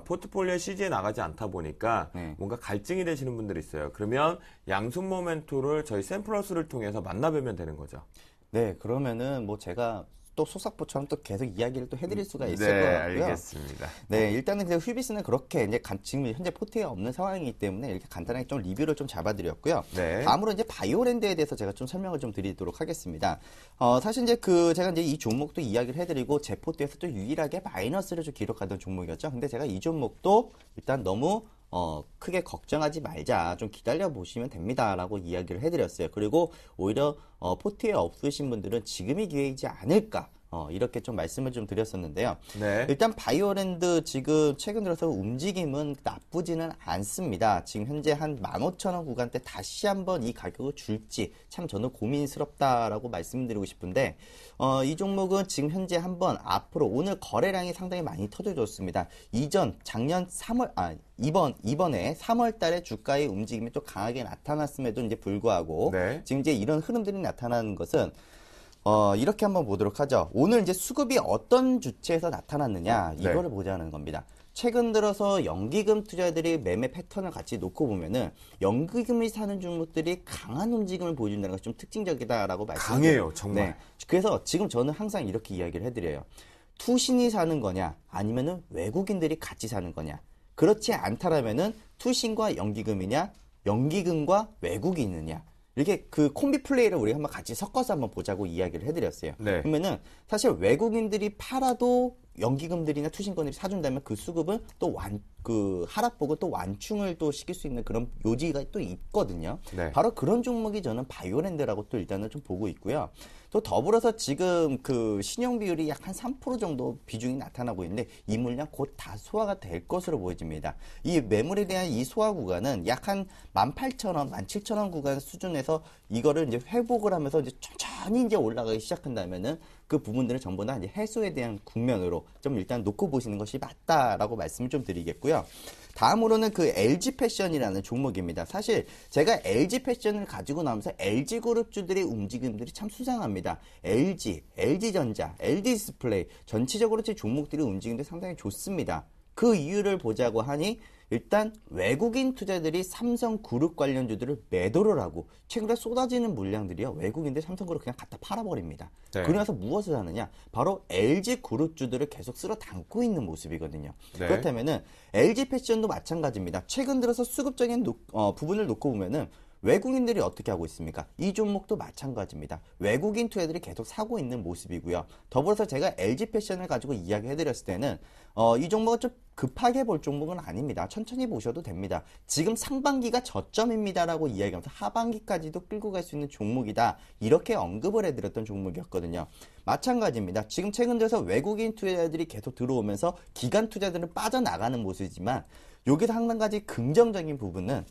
포트폴리오 CG에 나가지 않다 보니까 뭔가 갈증이 되시는 분들이 있어요. 그러면 양손 모멘토를 저희 샘플러스를 통해서 만나뵈면 되는 거죠. 네, 그러면은 뭐 제가 또 속삭포처럼 또 계속 이야기를 또 해드릴 수가 있을 네, 것 같고요. 알겠습니다. 네, 일단은 그 휴비스는 그렇게 이제 지금 현재 포트에 없는 상황이기 때문에 이렇게 간단하게 좀 리뷰를 좀 잡아드렸고요. 네. 다음으로 이제 바이오랜드에 대해서 제가 좀 설명을 좀 드리도록 하겠습니다. 사실 이제 제가 이제 이 종목도 이야기를 해드리고 제 포트에서 또 유일하게 마이너스를 좀 기록하던 종목이었죠. 근데 제가 이 종목도 일단 너무 크게 걱정하지 말자. 좀 기다려 보시면 됩니다라고 이야기를 해드렸어요. 그리고 오히려 포트에 없으신 분들은 지금이 기회이지 않을까. 이렇게 좀 말씀을 좀 드렸었는데요. 네. 일단 바이오랜드 지금 최근 들어서 움직임은 나쁘지는 않습니다. 지금 현재 한 15,000원 구간대 다시 한번 이 가격을 줄지 참 저는 고민스럽다라고 말씀드리고 싶은데 이 종목은 지금 현재 한번 앞으로 오늘 거래량이 상당히 많이 터져줬습니다. 작년 3월 이번에 3월 달에 주가의 움직임이 또 강하게 나타났음에도 이제 불구하고 네. 지금 이제 이런 흐름들이 나타나는 것은 이렇게 한번 보도록 하죠. 오늘 이제 수급이 어떤 주체에서 나타났느냐, 이거를 보자는 겁니다. 최근 들어서 연기금 투자들이 매매 패턴을 같이 놓고 보면은 연기금이 사는 종목들이 강한 움직임을 보여준다는 것이 좀 특징적이다라고 말씀드려요. 강해요, 정말. 네. 그래서 지금 저는 항상 이렇게 이야기를 해드려요. 투신이 사는 거냐, 아니면은 외국인들이 같이 사는 거냐. 그렇지 않다라면은 투신과 연기금이냐, 연기금과 외국이 있느냐. 이렇게 그 콤비 플레이를 우리 한번 같이 섞어서 한번 보자고 이야기를 해드렸어요. 네. 그러면은 사실 외국인들이 팔아도 연기금들이나 투신권들이 사준다면 그 수급은 또 하락보고 또 완충을 또 시킬 수 있는 그런 요지가 또 있거든요. 네. 바로 그런 종목이 저는 바이오랜드라고 또 일단은 좀 보고 있고요. 또 더불어서 지금 그 신용 비율이 약 한 3% 정도 비중이 나타나고 있는데 이 물량 곧 다 소화가 될 것으로 보여집니다. 이 매물에 대한 이 소화 구간은 약 한 18,000원, 17,000원 구간 수준에서 이거를 이제 회복을 하면서 이제 천천히 이제 올라가기 시작한다면은 그 부분들을 전부 다 이제 해소에 대한 국면으로 좀 일단 놓고 보시는 것이 맞다라고 말씀을 좀 드리겠고요. 다음으로는 그 LG 패션이라는 종목입니다. 사실 제가 LG 패션을 가지고 나오면서 LG 그룹주들의 움직임들이 참 수상합니다. LG, LG전자, LG디스플레이 전체적으로 제 종목들의 움직임들이 상당히 좋습니다. 그 이유를 보자고 하니 일단 외국인 투자들이 삼성그룹 관련주들을 매도를 하고 최근에 쏟아지는 물량들이요. 외국인들 삼성그룹 그냥 갖다 팔아버립니다. 네. 그러면서 무엇을 하느냐? 바로 LG그룹주들을 계속 쓸어 담고 있는 모습이거든요. 네. 그렇다면은 LG패션도 마찬가지입니다. 최근 들어서 수급적인 부분을 놓고 보면은 외국인들이 어떻게 하고 있습니까? 이 종목도 마찬가지입니다. 외국인 투자들이 계속 사고 있는 모습이고요. 더불어서 제가 LG패션을 가지고 이야기해드렸을 때는 이 종목은 좀 급하게 볼 종목은 아닙니다. 천천히 보셔도 됩니다. 지금 상반기가 저점입니다라고 이야기하면서 하반기까지도 끌고 갈 수 있는 종목이다. 이렇게 언급을 해드렸던 종목이었거든요. 마찬가지입니다. 지금 최근 들어서 외국인 투자자들이 계속 들어오면서 기관 투자들은 빠져나가는 모습이지만 여기서 한 가지 긍정적인 부분은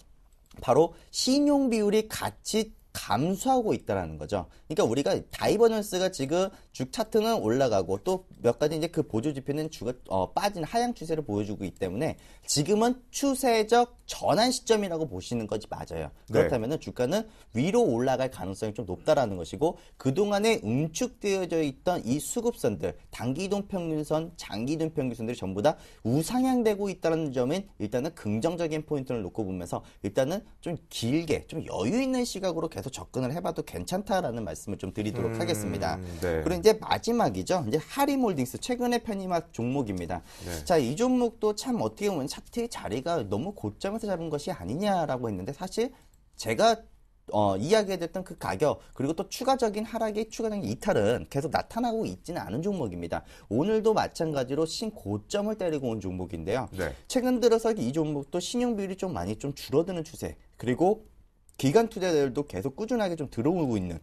바로 신용 비율이 같이 감소하고 있다라는 거죠. 그러니까 우리가 다이버전스가 지금 주 차트는 올라가고 또 몇 가지 이제 그 보조 지표는 주가 빠진 하향 추세를 보여주고 있기 때문에 지금은 추세적 전환 시점이라고 보시는 것이 맞아요. 그렇다면 주가는 위로 올라갈 가능성이 좀 높다라는 것이고 그동안에 응축되어져 있던 이 수급선들 단기이동 평균선, 장기이동 평균선들이 전부 다 우상향되고 있다는 점은 일단은 긍정적인 포인트를 놓고 보면서 일단은 좀 길게 좀 여유 있는 시각으로 계속 접근을 해봐도 괜찮다라는 말씀을 좀 드리도록 하겠습니다. 네. 그리고 이제 마지막이죠. 이제 하리몰딩스 최근에 편입한 종목입니다. 네. 자, 이 종목도 참 어떻게 보면 차트의 자리가 너무 고점에서 잡은 것이 아니냐라고 했는데 사실 제가 이야기해드렸던 그 가격 그리고 또 추가적인 추가적인 이탈은 계속 나타나고 있지는 않은 종목입니다. 오늘도 마찬가지로 신고점을 때리고 온 종목인데요. 네. 최근 들어서 이 종목도 신용 비율이 좀 많이 좀 줄어드는 추세 그리고 기관 투자자들도 계속 꾸준하게 좀 들어오고 있는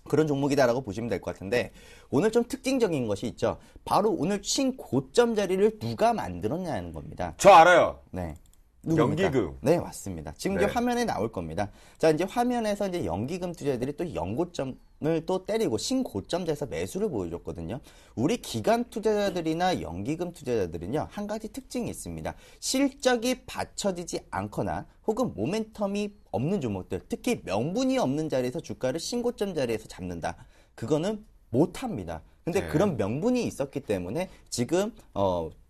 그런 종목이다라고 보시면 될 것 같은데 오늘 좀 특징적인 것이 있죠. 바로 오늘 신고점 자리를 누가 만들었냐는 겁니다. 저 알아요. 네. 누굽니까? 연기금. 네, 맞습니다. 지금 네. 이제 화면에 나올 겁니다. 자, 이제 화면에서 이제 연기금 투자들이 또 연고점을 또 때리고 신고점자에서 매수를 보여줬거든요. 우리 기관 투자자들이나 연기금 투자자들은요, 한 가지 특징이 있습니다. 실적이 받쳐지지 않거나 혹은 모멘텀이 없는 종목들, 특히 명분이 없는 자리에서 주가를 신고점 자리에서 잡는다. 그거는 못합니다. 근데 네. 그런 명분이 있었기 때문에 지금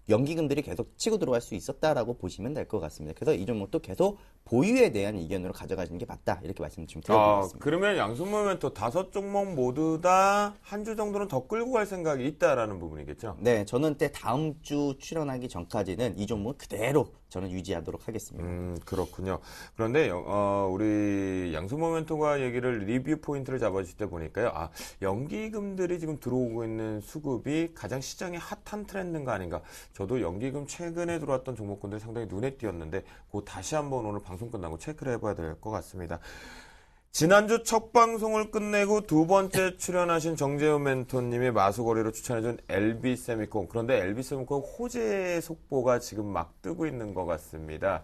연기금들이 계속 치고 들어갈 수 있었다라고 보시면 될 것 같습니다. 그래서 이 종목도 계속 보유에 대한 의견으로 가져가시는 게 맞다. 이렇게 말씀 좀 드려보겠습니다. 그러면 양손모멘토 5종목 모두 다 한 주 정도는 더 끌고 갈 생각이 있다라는 부분이겠죠? 네, 저는 다음 주 출연하기 전까지는 이 종목 그대로 저는 유지하도록 하겠습니다. 그렇군요. 그런데 우리 양손모멘토가 얘기를 리뷰 포인트를 잡아주실 때 보니까요. 연기금들이 지금 들어오고 있는 수급이 가장 시장에 핫한 트렌드가 아닌가. 저도 연기금 최근에 들어왔던 종목군들 상당히 눈에 띄었는데 그거 다시 한번 오늘 방송 끝나고 체크를 해봐야 될 것 같습니다. 지난주 첫 방송을 끝내고 두 번째 출연하신 정재훈 멘토님이 마수거리로 추천해준 LB세미콘. 그런데 LB세미콘 호재 속보가 지금 막 뜨고 있는 것 같습니다.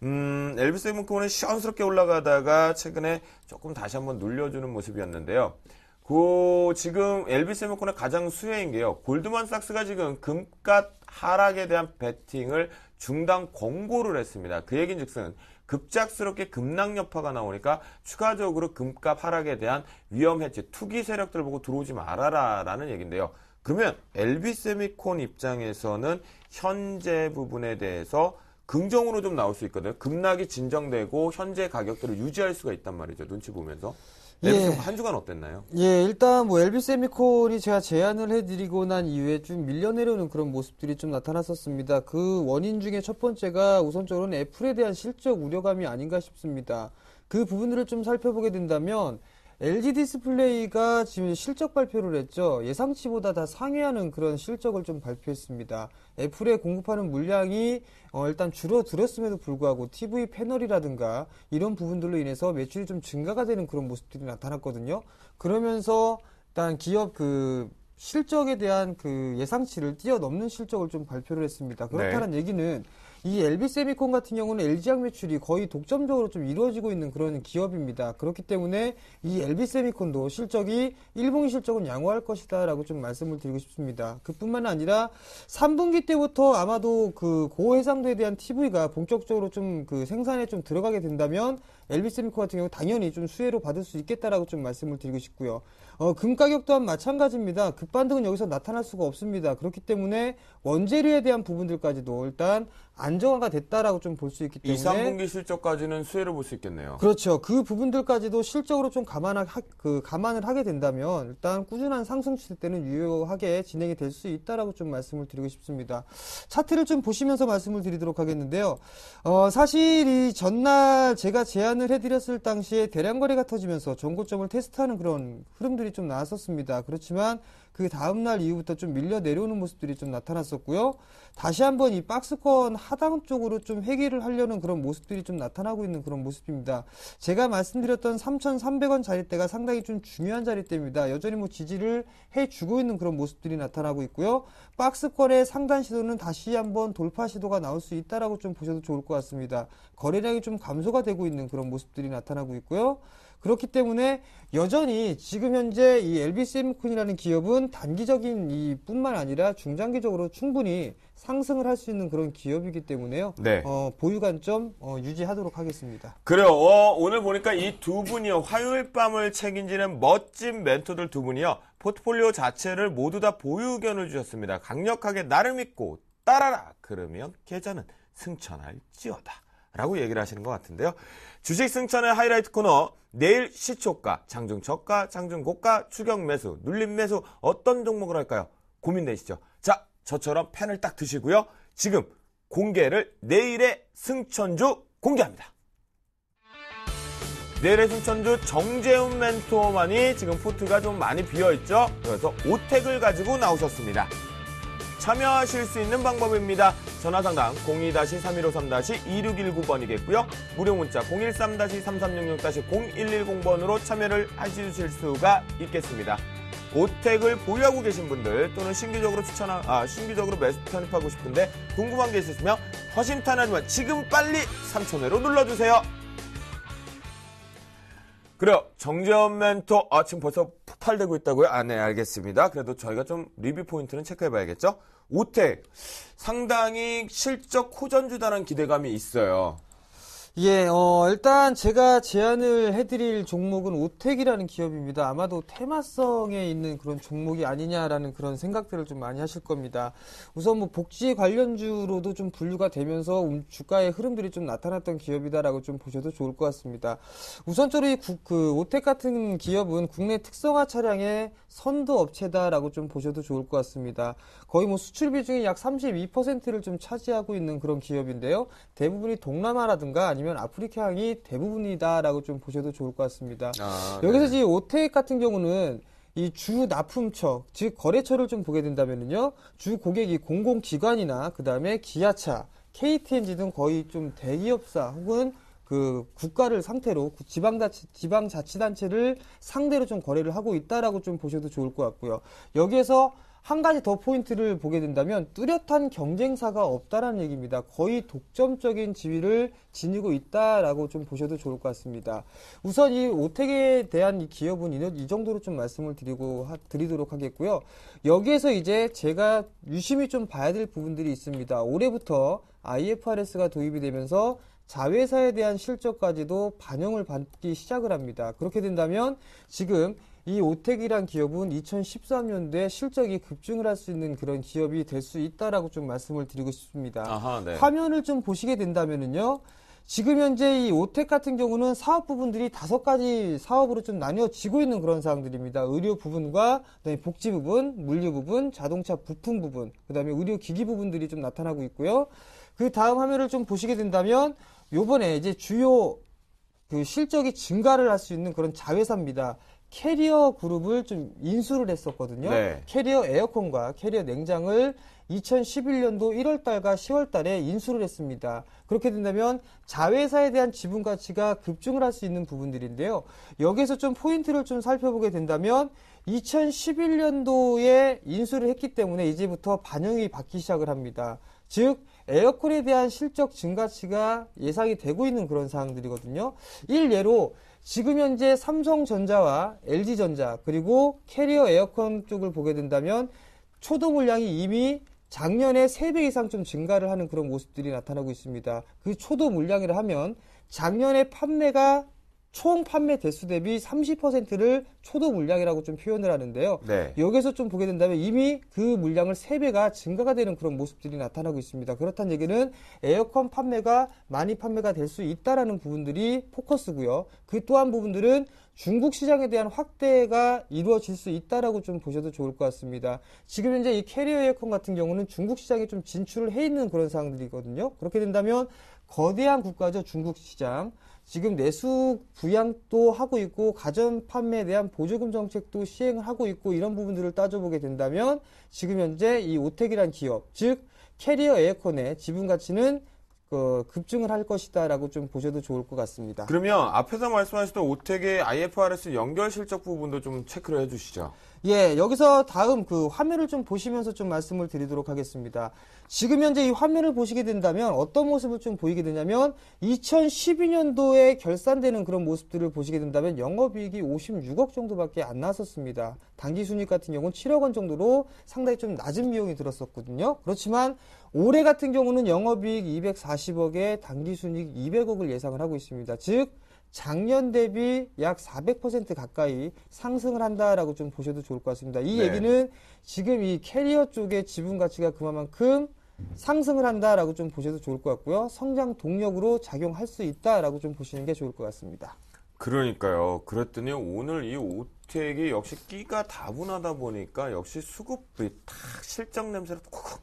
LB세미콘은 시원스럽게 올라가다가 최근에 조금 다시 한번 눌려주는 모습이었는데요. 지금 LB세미콘의 가장 수혜인 게요. 골드만삭스가 지금 금값 하락에 대한 베팅을 중단 권고를 했습니다. 그 얘기인즉슨 급작스럽게 급락 여파가 나오니까 추가적으로 금값 하락에 대한 위험 해치, 투기 세력들 보고 들어오지 말아라라는 얘기인데요. 그러면 LB세미콘 입장에서는 현재 부분에 대해서 긍정으로 좀 나올 수 있거든요. 급락이 진정되고 현재 가격대를 유지할 수가 있단 말이죠. 눈치 보면서. LB세미콘 한 주간 어땠나요? 예, 일단 LB세미콘이 제가 제안을 해드리고 난 이후에 좀 밀려내려오는 그런 모습들이 좀 나타났었습니다. 그 원인 중에 첫 번째가 우선적으로는 애플에 대한 실적 우려감이 아닌가 싶습니다. 그 부분들을 좀 살펴보게 된다면 LG 디스플레이가 지금 실적 발표를 했죠. 예상치보다 다 상회하는 그런 실적을 좀 발표했습니다. 애플에 공급하는 물량이 일단 줄어들었음에도 불구하고 TV 패널이라든가 이런 부분들로 인해서 매출이 좀 증가가 되는 그런 모습들이 나타났거든요. 그러면서 일단 기업 실적에 대한 예상치를 뛰어넘는 실적을 좀 발표를 했습니다. 그렇다는 얘기는 이 LB세미콘 같은 경우는 LG학 매출이 거의 독점적으로 좀 이루어지고 있는 그런 기업입니다. 그렇기 때문에 이 LB세미콘도 실적이 1분기 실적은 양호할 것이다 라고 좀 말씀을 드리고 싶습니다. 그뿐만 아니라 3분기 때부터 아마도 고해상도에 대한 TV가 본격적으로 좀 생산에 좀 들어가게 된다면 LB세미콘 같은 경우 당연히 좀 수혜로 받을 수 있겠다라고 좀 말씀을 드리고 싶고요. 금 가격 또한 마찬가지입니다. 급반등은 여기서 나타날 수가 없습니다. 그렇기 때문에 원재료에 대한 부분들까지도 일단 안정화가 됐다라고 좀 볼 수 있기 때문에 2, 3분기 실적까지는 수혜를 볼 수 있겠네요. 그렇죠. 그 부분들까지도 실적으로 좀 감안을 하게 된다면 일단 꾸준한 상승 추세 때는 유효하게 진행이 될 수 있다라고 좀 말씀을 드리고 싶습니다. 차트를 좀 보시면서 말씀을 드리도록 하겠는데요. 사실 이 전날 제가 제안을 해드렸을 당시에 대량 거래가 터지면서 전고점을 테스트하는 그런 흐름들이 좀 나왔었습니다. 그렇지만 그 다음날 이후부터 좀 밀려 내려오는 모습들이 좀 나타났었고요. 다시 한번 이 박스권 하단 쪽으로 좀 회귀를 하려는 그런 모습들이 좀 나타나고 있는 그런 모습입니다. 제가 말씀드렸던 3,300원 자리대가 상당히 좀 중요한 자리대입니다. 여전히 지지를 해주고 있는 그런 모습들이 나타나고 있고요. 박스권의 상단 시도는 다시 한번 돌파 시도가 나올 수 있다라고 좀 보셔도 좋을 것 같습니다. 거래량이 좀 감소가 되고 있는 그런 모습들이 나타나고 있고요. 그렇기 때문에 여전히 지금 현재 이 LB세미콘이라는 기업은 단기적인 뿐만 아니라 중장기적으로 충분히 상승을 할 수 있는 그런 기업이기 때문에요. 네. 보유 관점 유지하도록 하겠습니다. 그래요. 오늘 보니까 이 두 분이요. 화요일 밤을 책임지는 멋진 멘토들 두 분이요. 포트폴리오 자체를 모두 다 보유 의견을 주셨습니다. 강력하게 나를 믿고 따라라. 그러면 계좌는 승천할지어다. 라고 얘기를 하시는 것 같은데요. 주식 승천의 하이라이트 코너. 내일 시초가, 장중 저가, 장중 고가, 추격 매수, 눌림 매수 어떤 종목을 할까요? 고민되시죠? 자, 저처럼 펜을 딱 드시고요. 지금 공개를 내일의 승천주 공개합니다. 내일의 승천주 정재훈 멘토만이 지금 포트가 좀 많이 비어있죠? 그래서 오택을 가지고 나오셨습니다. 참여하실 수 있는 방법입니다. 전화상담 02-3153-2619번이겠고요. 무료 문자 013-3366-0110번으로 참여를 하실 수가 있겠습니다. 오택을 보유하고 계신 분들 또는 신규적으로 매수 편입하고 싶은데 궁금한 게 있으시면 허심탄회하지만 지금 빨리 3,000회로 눌러주세요. 그래요. 정재훈 멘토, 지금 벌써 폭발되고 있다고요? 네, 알겠습니다. 그래도 저희가 좀 리뷰 포인트는 체크해봐야겠죠? 오택, 상당히 실적 호전주다는 기대감이 있어요. 예, 일단 제가 제안을 해드릴 종목은 오텍이라는 기업입니다. 아마도 테마성에 있는 그런 종목이 아니냐라는 그런 생각들을 좀 많이 하실 겁니다. 우선 뭐 복지 관련주로도 좀 분류가 되면서 주가의 흐름들이 좀 나타났던 기업이다라고 좀 보셔도 좋을 것 같습니다. 우선적으로 오텍 같은 기업은 국내 특성화 차량의 선도 업체다라고 좀 보셔도 좋을 것 같습니다. 거의 뭐 수출 비중이 약 32%를 좀 차지하고 있는 그런 기업인데요. 대부분이 동남아라든가 아니면 아프리카향이 대부분이다라고 좀 보셔도 좋을 것 같습니다. 여기서 이 오텍 같은 경우는 이 주 납품처, 즉 거래처를 좀 보게 된다면요, 주 고객이 공공기관이나 그 다음에 기아차, KTNG 등 거의 좀 대기업사 혹은 그 국가를 상태로 지방자치단체를 상대로 좀 거래를 하고 있다라고 좀 보셔도 좋을 것 같고요. 여기에서 한 가지 더 포인트를 보게 된다면 뚜렷한 경쟁사가 없다라는 얘기입니다. 거의 독점적인 지위를 지니고 있다라고 좀 보셔도 좋을 것 같습니다. 우선 이 오텍에 대한 이 기업은 이 정도로 좀 말씀을 드리도록 하겠고요. 여기에서 이제 제가 유심히 좀 봐야 될 부분들이 있습니다. 올해부터 IFRS가 도입이 되면서 자회사에 대한 실적까지도 반영을 받기 시작을 합니다. 그렇게 된다면 지금 이 오텍이란 기업은 2013년도에 실적이 급증을 할 수 있는 그런 기업이 될 수 있다라고 좀 말씀을 드리고 싶습니다. 아하, 네. 화면을 좀 보시게 된다면은요, 지금 현재 이 오텍 같은 경우는 사업 부분들이 5가지 사업으로 좀 나뉘어지고 있는 그런 사항들입니다. 의료 부분과 그다음에 복지 부분, 물류 부분, 자동차 부품 부분, 그다음에 의료 기기 부분들이 좀 나타나고 있고요. 그 다음 화면을 좀 보시게 된다면 요번에 이제 주요 그 실적이 증가를 할 수 있는 그런 자회사입니다. 캐리어 그룹을 좀 인수를 했었거든요. 네. 캐리어 에어컨과 캐리어 냉장을 2011년도 1월달과 10월달에 인수를 했습니다. 그렇게 된다면 자회사에 대한 지분 가치가 급증을 할 수 있는 부분들인데요. 여기서 좀 포인트를 좀 살펴보게 된다면 2011년도에 인수를 했기 때문에 이제부터 반영이 받기 시작을 합니다. 즉 에어컨에 대한 실적 증가치가 예상이 되고 있는 그런 사항들이거든요. 일례로 지금 현재 삼성전자와 LG전자 그리고 캐리어 에어컨 쪽을 보게 된다면 초도 물량이 이미 작년에 3배 이상 좀 증가를 하는 그런 모습들이 나타나고 있습니다. 그 초도 물량이라 하면 작년에 판매가 총 판매 대수 대비 30%를 초도 물량이라고 좀 표현을 하는데요. 네. 여기서 좀 보게 된다면 이미 그 물량을 3배가 증가가 되는 그런 모습들이 나타나고 있습니다. 그렇다는 얘기는 에어컨 판매가 많이 판매가 될 수 있다라는 부분들이 포커스고요. 그 또한 부분들은 중국 시장에 대한 확대가 이루어질 수 있다라고 좀 보셔도 좋을 것 같습니다. 지금 현재 이 캐리어 에어컨 같은 경우는 중국 시장에 좀 진출을 해 있는 그런 상황들이거든요. 그렇게 된다면 거대한 국가죠, 중국 시장. 지금 내수 부양도 하고 있고 가전 판매에 대한 보조금 정책도 시행을 하고 있고 이런 부분들을 따져보게 된다면 지금 현재 이 오텍이란 기업, 즉 캐리어 에어컨의 지분 가치는 급증을 할 것이다라고 좀 보셔도 좋을 것 같습니다. 그러면 앞에서 말씀하셨던 오텍의 IFRS 연결 실적 부분도 좀 체크를 해주시죠. 예, 여기서 다음 그 화면을 좀 보시면서 좀 말씀을 드리도록 하겠습니다. 지금 현재 이 화면을 보시게 된다면 어떤 모습을 좀 보이게 되냐면 2012년도에 결산되는 그런 모습들을 보시게 된다면 영업이익이 56억 정도밖에 안 나왔었습니다. 당기순이익 같은 경우는 7억 원 정도로 상당히 좀 낮은 비용이 들었었거든요. 그렇지만 올해 같은 경우는 영업이익 240억에 당기순이익 200억을 예상을 하고 있습니다. 즉 작년 대비 약 400% 가까이 상승을 한다라고 좀 보셔도 좋을 것 같습니다. 이 네. 얘기는 지금 이 캐리어 쪽의 지분 가치가 그만큼 상승을 한다라고 좀 보셔도 좋을 것 같고요. 성장 동력으로 작용할 수 있다라고 좀 보시는 게 좋을 것 같습니다. 그러니까요. 그랬더니 오늘 이 오텍이 역시 끼가 다분하다 보니까 역시 수급이 탁 실적 냄새를 콕콕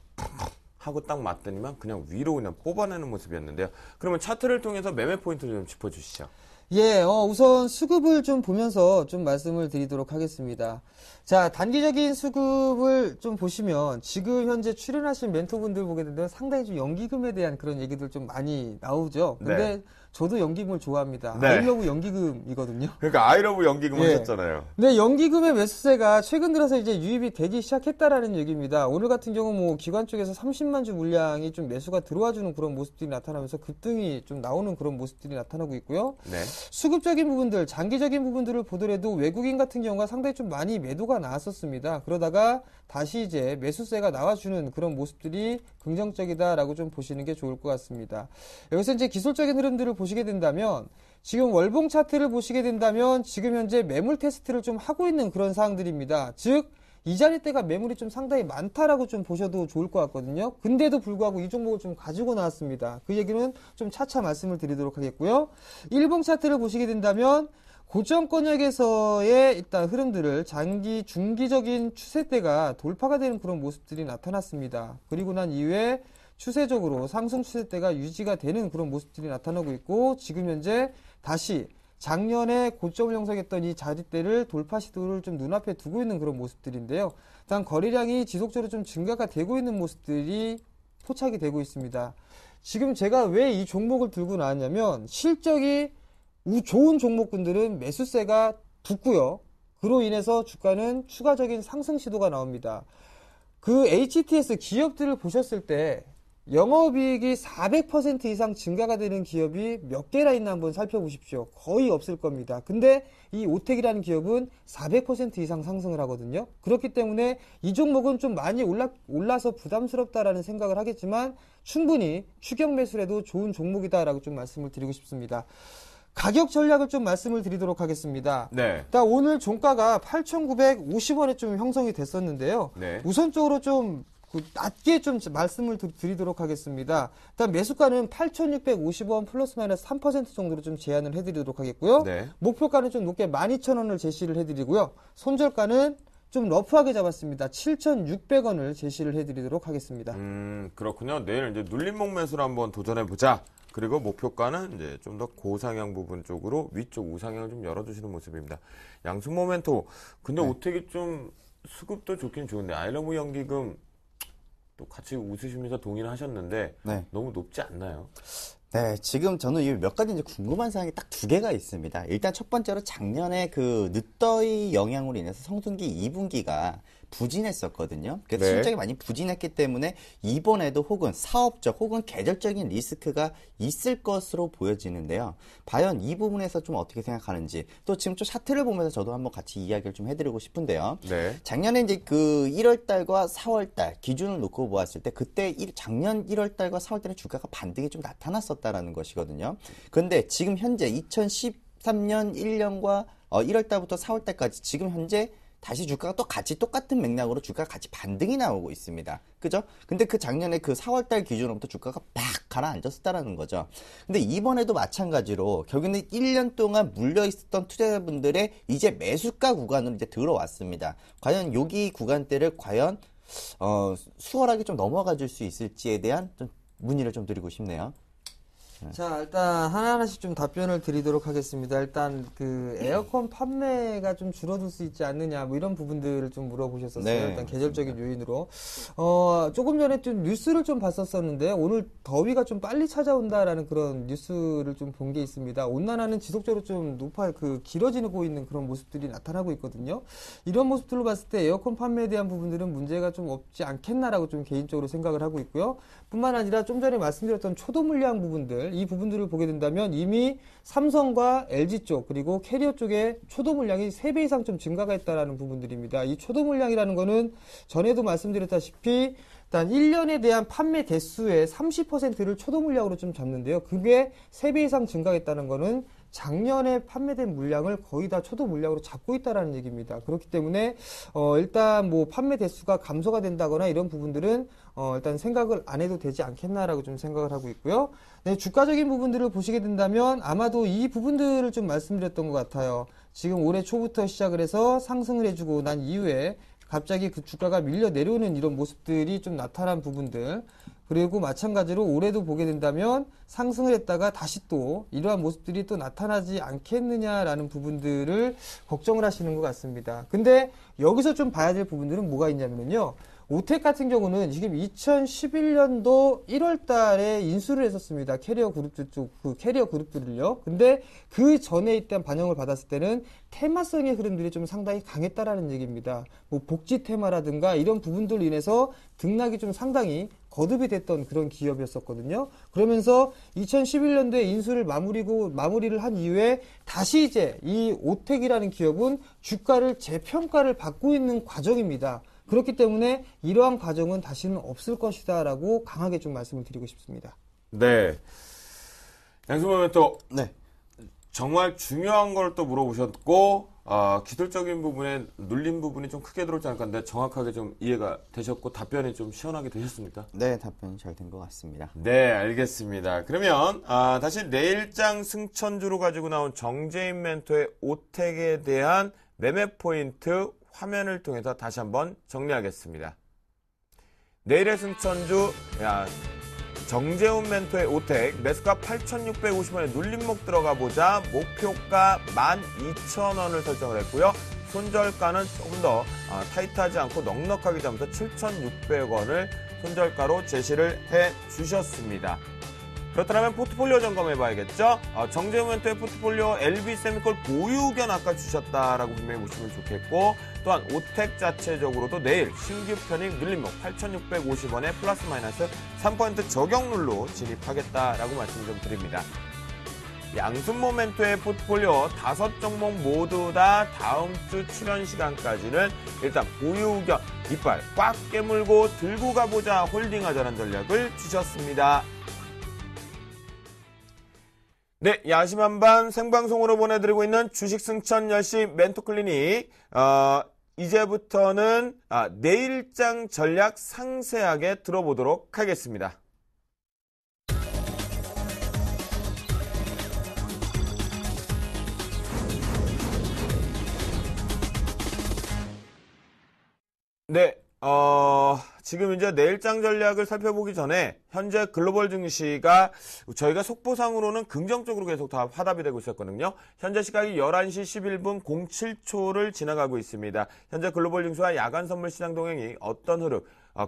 하고 딱 맞더니만 그냥 위로 그냥 뽑아내는 모습이었는데요. 그러면 차트를 통해서 매매 포인트를 좀 짚어주시죠. 예, 우선 수급을 좀 보면서 좀 말씀을 드리도록 하겠습니다. 자, 단기적인 수급을 좀 보시면 지금 현재 출연하신 멘토분들 보게 되면 상당히 좀 연기금에 대한 그런 얘기들 좀 많이 나오죠. 근데 네. 저도 연기금을 좋아합니다. 네. 아이러브 연기금이거든요. 그러니까 아이러브 연기금 예. 하셨잖아요. 근데 연기금의 매수세가 최근 들어서 이제 유입이 되기 시작했다라는 얘기입니다. 오늘 같은 경우 뭐 기관 쪽에서 30만 주 물량이 좀 매수가 들어와주는 그런 모습들이 나타나면서 급등이 좀 나오는 그런 모습들이 나타나고 있고요. 네. 수급적인 부분들, 장기적인 부분들을 보더라도 외국인 같은 경우가 상당히 좀 많이 매도가 나왔었습니다. 그러다가 다시 이제 매수세가 나와주는 그런 모습들이 긍정적이다라고 좀 보시는 게 좋을 것 같습니다. 여기서 이제 기술적인 흐름들을 보시게 된다면 지금 월봉 차트를 보시게 된다면 지금 현재 매물 테스트를 좀 하고 있는 그런 사항들입니다. 즉 이 자리대가 매물이 좀 상당히 많다라고 좀 보셔도 좋을 것 같거든요. 근데도 불구하고 이 종목을 좀 가지고 나왔습니다. 그 얘기는 좀 차차 말씀을 드리도록 하겠고요. 일봉 차트를 보시게 된다면 고점권역에서의 일단 흐름들을 장기, 중기적인 추세대가 돌파가 되는 그런 모습들이 나타났습니다. 그리고 난 이후에 추세적으로 상승 추세대가 유지가 되는 그런 모습들이 나타나고 있고 지금 현재 다시 작년에 고점을 형성했던 이 자리대를 돌파 시도를 좀 눈앞에 두고 있는 그런 모습들인데요. 일단 거래량이 지속적으로 좀 증가가 되고 있는 모습들이 포착이 되고 있습니다. 지금 제가 왜 이 종목을 들고 나왔냐면 실적이 좋은 종목군들은 매수세가 붙고요. 그로 인해서 주가는 추가적인 상승 시도가 나옵니다. 그 HTS 기업들을 보셨을 때 영업이익이 400% 이상 증가가 되는 기업이 몇 개나 있나 한번 살펴보십시오. 거의 없을 겁니다. 근데 이 오텍이라는 기업은 400% 이상 상승을 하거든요. 그렇기 때문에 이 종목은 좀 많이 올라서 부담스럽다라는 생각을 하겠지만 충분히 추격 매수해도 좋은 종목이다라고 좀 말씀을 드리고 싶습니다. 가격 전략을 좀 말씀을 드리도록 하겠습니다. 네. 일단 오늘 종가가 8,950원에 좀 형성이 됐었는데요. 네. 우선적으로 좀 낮게 좀 말씀을 드리도록 하겠습니다. 일단 매수가는 8,650원 플러스 마이너스 3% 정도로 좀 제한을 해드리도록 하겠고요. 네. 목표가는 좀 높게 12,000원을 제시를 해드리고요. 손절가는 좀 러프하게 잡았습니다. 7,600원을 제시를 해드리도록 하겠습니다. 그렇군요. 내일 이제 눌림목 매수를 한번 도전해보자. 그리고 목표가는 이제 좀 더 고상향 부분 쪽으로 위쪽 우상향을 좀 열어주시는 모습입니다. 양승 모멘토. 근데 오텍이 좀 수급도 좋긴 좋은데 아이러브 연기금 또 같이 웃으시면서 동의를 하셨는데 네. 너무 높지 않나요? 네, 지금 저는 몇 가지 이제 궁금한 사항이 딱 두 개가 있습니다. 일단 첫 번째로 작년에 그 늦더위 영향으로 인해서 성순기 2분기가 부진했었거든요. 그래서 네. 실적이 많이 부진했기 때문에 이번에도 혹은 사업적 혹은 계절적인 리스크가 있을 것으로 보여지는데요. 과연 이 부분에서 좀 어떻게 생각하는지 또 지금 좀 차트를 보면서 저도 한번 같이 이야기를 좀 해드리고 싶은데요. 네. 작년에 이제 그 1월달과 4월달 기준을 놓고 보았을 때 그때 작년 1월달과 4월달에 주가가 반등이 좀 나타났었다라는 것이거든요. 그런데 지금 현재 2013년 1년과 1월달부터 4월달까지 지금 현재 다시 주가가 또 같이 똑같은 맥락으로 주가가 같이 반등이 나오고 있습니다. 그죠? 근데 그 작년에 그 4월달 기준으로부터 주가가 팍 가라앉았었다라는 거죠. 근데 이번에도 마찬가지로 결국에는 1년 동안 물려 있었던 투자자분들의 이제 매수가 구간으로 이제 들어왔습니다. 과연 여기 구간대를 과연 수월하게 좀 넘어가 줄 수 있을지에 대한 좀 문의를 좀 드리고 싶네요. 자, 일단 하나하나씩 좀 답변을 드리도록 하겠습니다. 일단 그 에어컨 판매가 좀 줄어들 수 있지 않느냐 뭐 이런 부분들을 좀 물어보셨었어요. 네, 일단 계절적인 요인으로. 조금 전에 좀 뉴스를 좀 봤었었는데 오늘 더위가 좀 빨리 찾아온다라는 그런 뉴스를 좀 본 게 있습니다. 온난화는 지속적으로 좀 길어지고 있는 그런 모습들이 나타나고 있거든요. 이런 모습들로 봤을 때 에어컨 판매에 대한 부분들은 문제가 좀 없지 않겠나라고 좀 개인적으로 생각을 하고 있고요. 뿐만 아니라 좀 전에 말씀드렸던 초도 물량 부분들 이 부분들을 보게 된다면 이미 삼성과 LG 쪽 그리고 캐리어 쪽에 초도 물량이 3배 이상 좀 증가가 했다라는 부분들입니다. 이 초도 물량이라는 거는 전에도 말씀드렸다시피 일단 1년에 대한 판매 대수의 30%를 초도 물량으로 좀 잡는데요. 그게 3배 이상 증가했다는 거는 작년에 판매된 물량을 거의 다 초도 물량으로 잡고 있다라는 얘기입니다. 그렇기 때문에 일단 뭐 판매 대수가 감소가 된다거나 이런 부분들은 일단 생각을 안 해도 되지 않겠나라고 좀 생각을 하고 있고요. 네, 주가적인 부분들을 보시게 된다면 아마도 이 부분들을 좀 말씀드렸던 것 같아요. 지금 올해 초부터 시작을 해서 상승을 해주고 난 이후에 갑자기 그 주가가 밀려 내려오는 이런 모습들이 좀 나타난 부분들, 그리고 마찬가지로 올해도 보게 된다면 상승을 했다가 다시 또 이러한 모습들이 또 나타나지 않겠느냐라는 부분들을 걱정을 하시는 것 같습니다. 근데 여기서 좀 봐야 될 부분들은 뭐가 있냐면요. 오텍 같은 경우는 지금 2011년도 1월 달에 인수를 했었습니다. 캐리어 그룹들 쪽, 그 캐리어 그룹들을요. 근데 그 전에 일단 반영을 받았을 때는 테마성의 흐름들이 좀 상당히 강했다라는 얘기입니다. 뭐 복지 테마라든가 이런 부분들로 인해서 등락이 좀 상당히 거듭이 됐던 그런 기업이었었거든요. 그러면서 2011년도에 인수를 마무리를 한 이후에 다시 이제 이 오텍이라는 기업은 주가를 재평가를 받고 있는 과정입니다. 그렇기 때문에 이러한 과정은 다시는 없을 것이다라고 강하게 좀 말씀을 드리고 싶습니다. 네. 양승범 또 네. 정말 중요한 걸 또 물어보셨고, 기술적인 부분에 눌린 부분이 좀 크게 들어오지 않을까 하는데 정확하게 좀 이해가 되셨고 답변이 좀 시원하게 되셨습니까? 네, 답변이 잘 된 것 같습니다. 네, 알겠습니다. 그러면 다시 내일장 승천주로 가지고 나온 정재인 멘토의 오택에 대한 매매 포인트 화면을 통해서 다시 한번 정리하겠습니다. 내일의 승천주 정재훈 멘토의 오택 매수가 8,650원에 눌림목 들어가 보자 목표가 12,000원을 설정을 했고요. 손절가는 조금 더 타이트하지 않고 넉넉하게 잡아서 7,600원을 손절가로 제시를 해 주셨습니다. 그렇다면 포트폴리오 점검해 봐야겠죠. 정재훈 멘토의 포트폴리오 LB세미콜 보유 의견 아까 주셨다라고 분명히 보시면 좋겠고, 또한 오택 자체적으로도 내일 신규 편입 눌림목 8,650원에 플러스 마이너스 3% 적용률로 진입하겠다라고 말씀 좀 드립니다. 양순모 멘토의 포트폴리오 5종목 모두 다 다음 주 출현 시간까지는 일단 보유 의견 이빨 꽉 깨물고 들고 가보자 홀딩하자는 전략을 주셨습니다. 네, 야심한밤 생방송으로 보내드리고 있는 주식승천 10시 멘토클리닉. 이제부터는 내일장 전략 상세하게 들어보도록 하겠습니다. 네, 지금 이제 내일장 전략을 살펴보기 전에 현재 글로벌 증시가 저희가 속보상으로는 긍정적으로 계속 다 화답이 되고 있었거든요. 현재 시각이 11시 11분 07초를 지나가고 있습니다. 현재 글로벌 증시와 야간 선물 시장 동향이 어떤 흐름,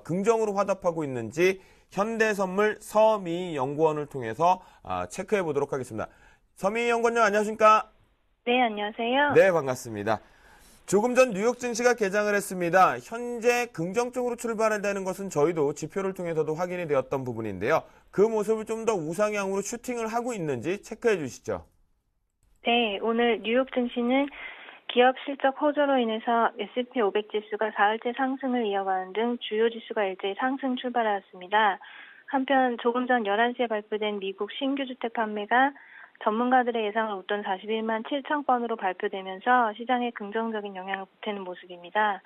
긍정으로 화답하고 있는지 현대선물 서미 연구원을 통해서 체크해 보도록 하겠습니다. 서미 연구원님 안녕하십니까? 네, 안녕하세요. 네, 반갑습니다. 조금 전 뉴욕 증시가 개장을 했습니다. 현재 긍정적으로 출발한다는 것은 저희도 지표를 통해서도 확인이 되었던 부분인데요. 그 모습을 좀 더 우상향으로 슈팅을 하고 있는지 체크해 주시죠. 네, 오늘 뉴욕 증시는 기업 실적 호조로 인해서 S&P 500 지수가 사흘째 상승을 이어가는 등 주요 지수가 일제히 상승 출발하였습니다. 한편 조금 전 11시에 발표된 미국 신규 주택 판매가 전문가들의 예상을 웃돈 41만 7천 건으로 발표되면서 시장에 긍정적인 영향을 보태는 모습입니다.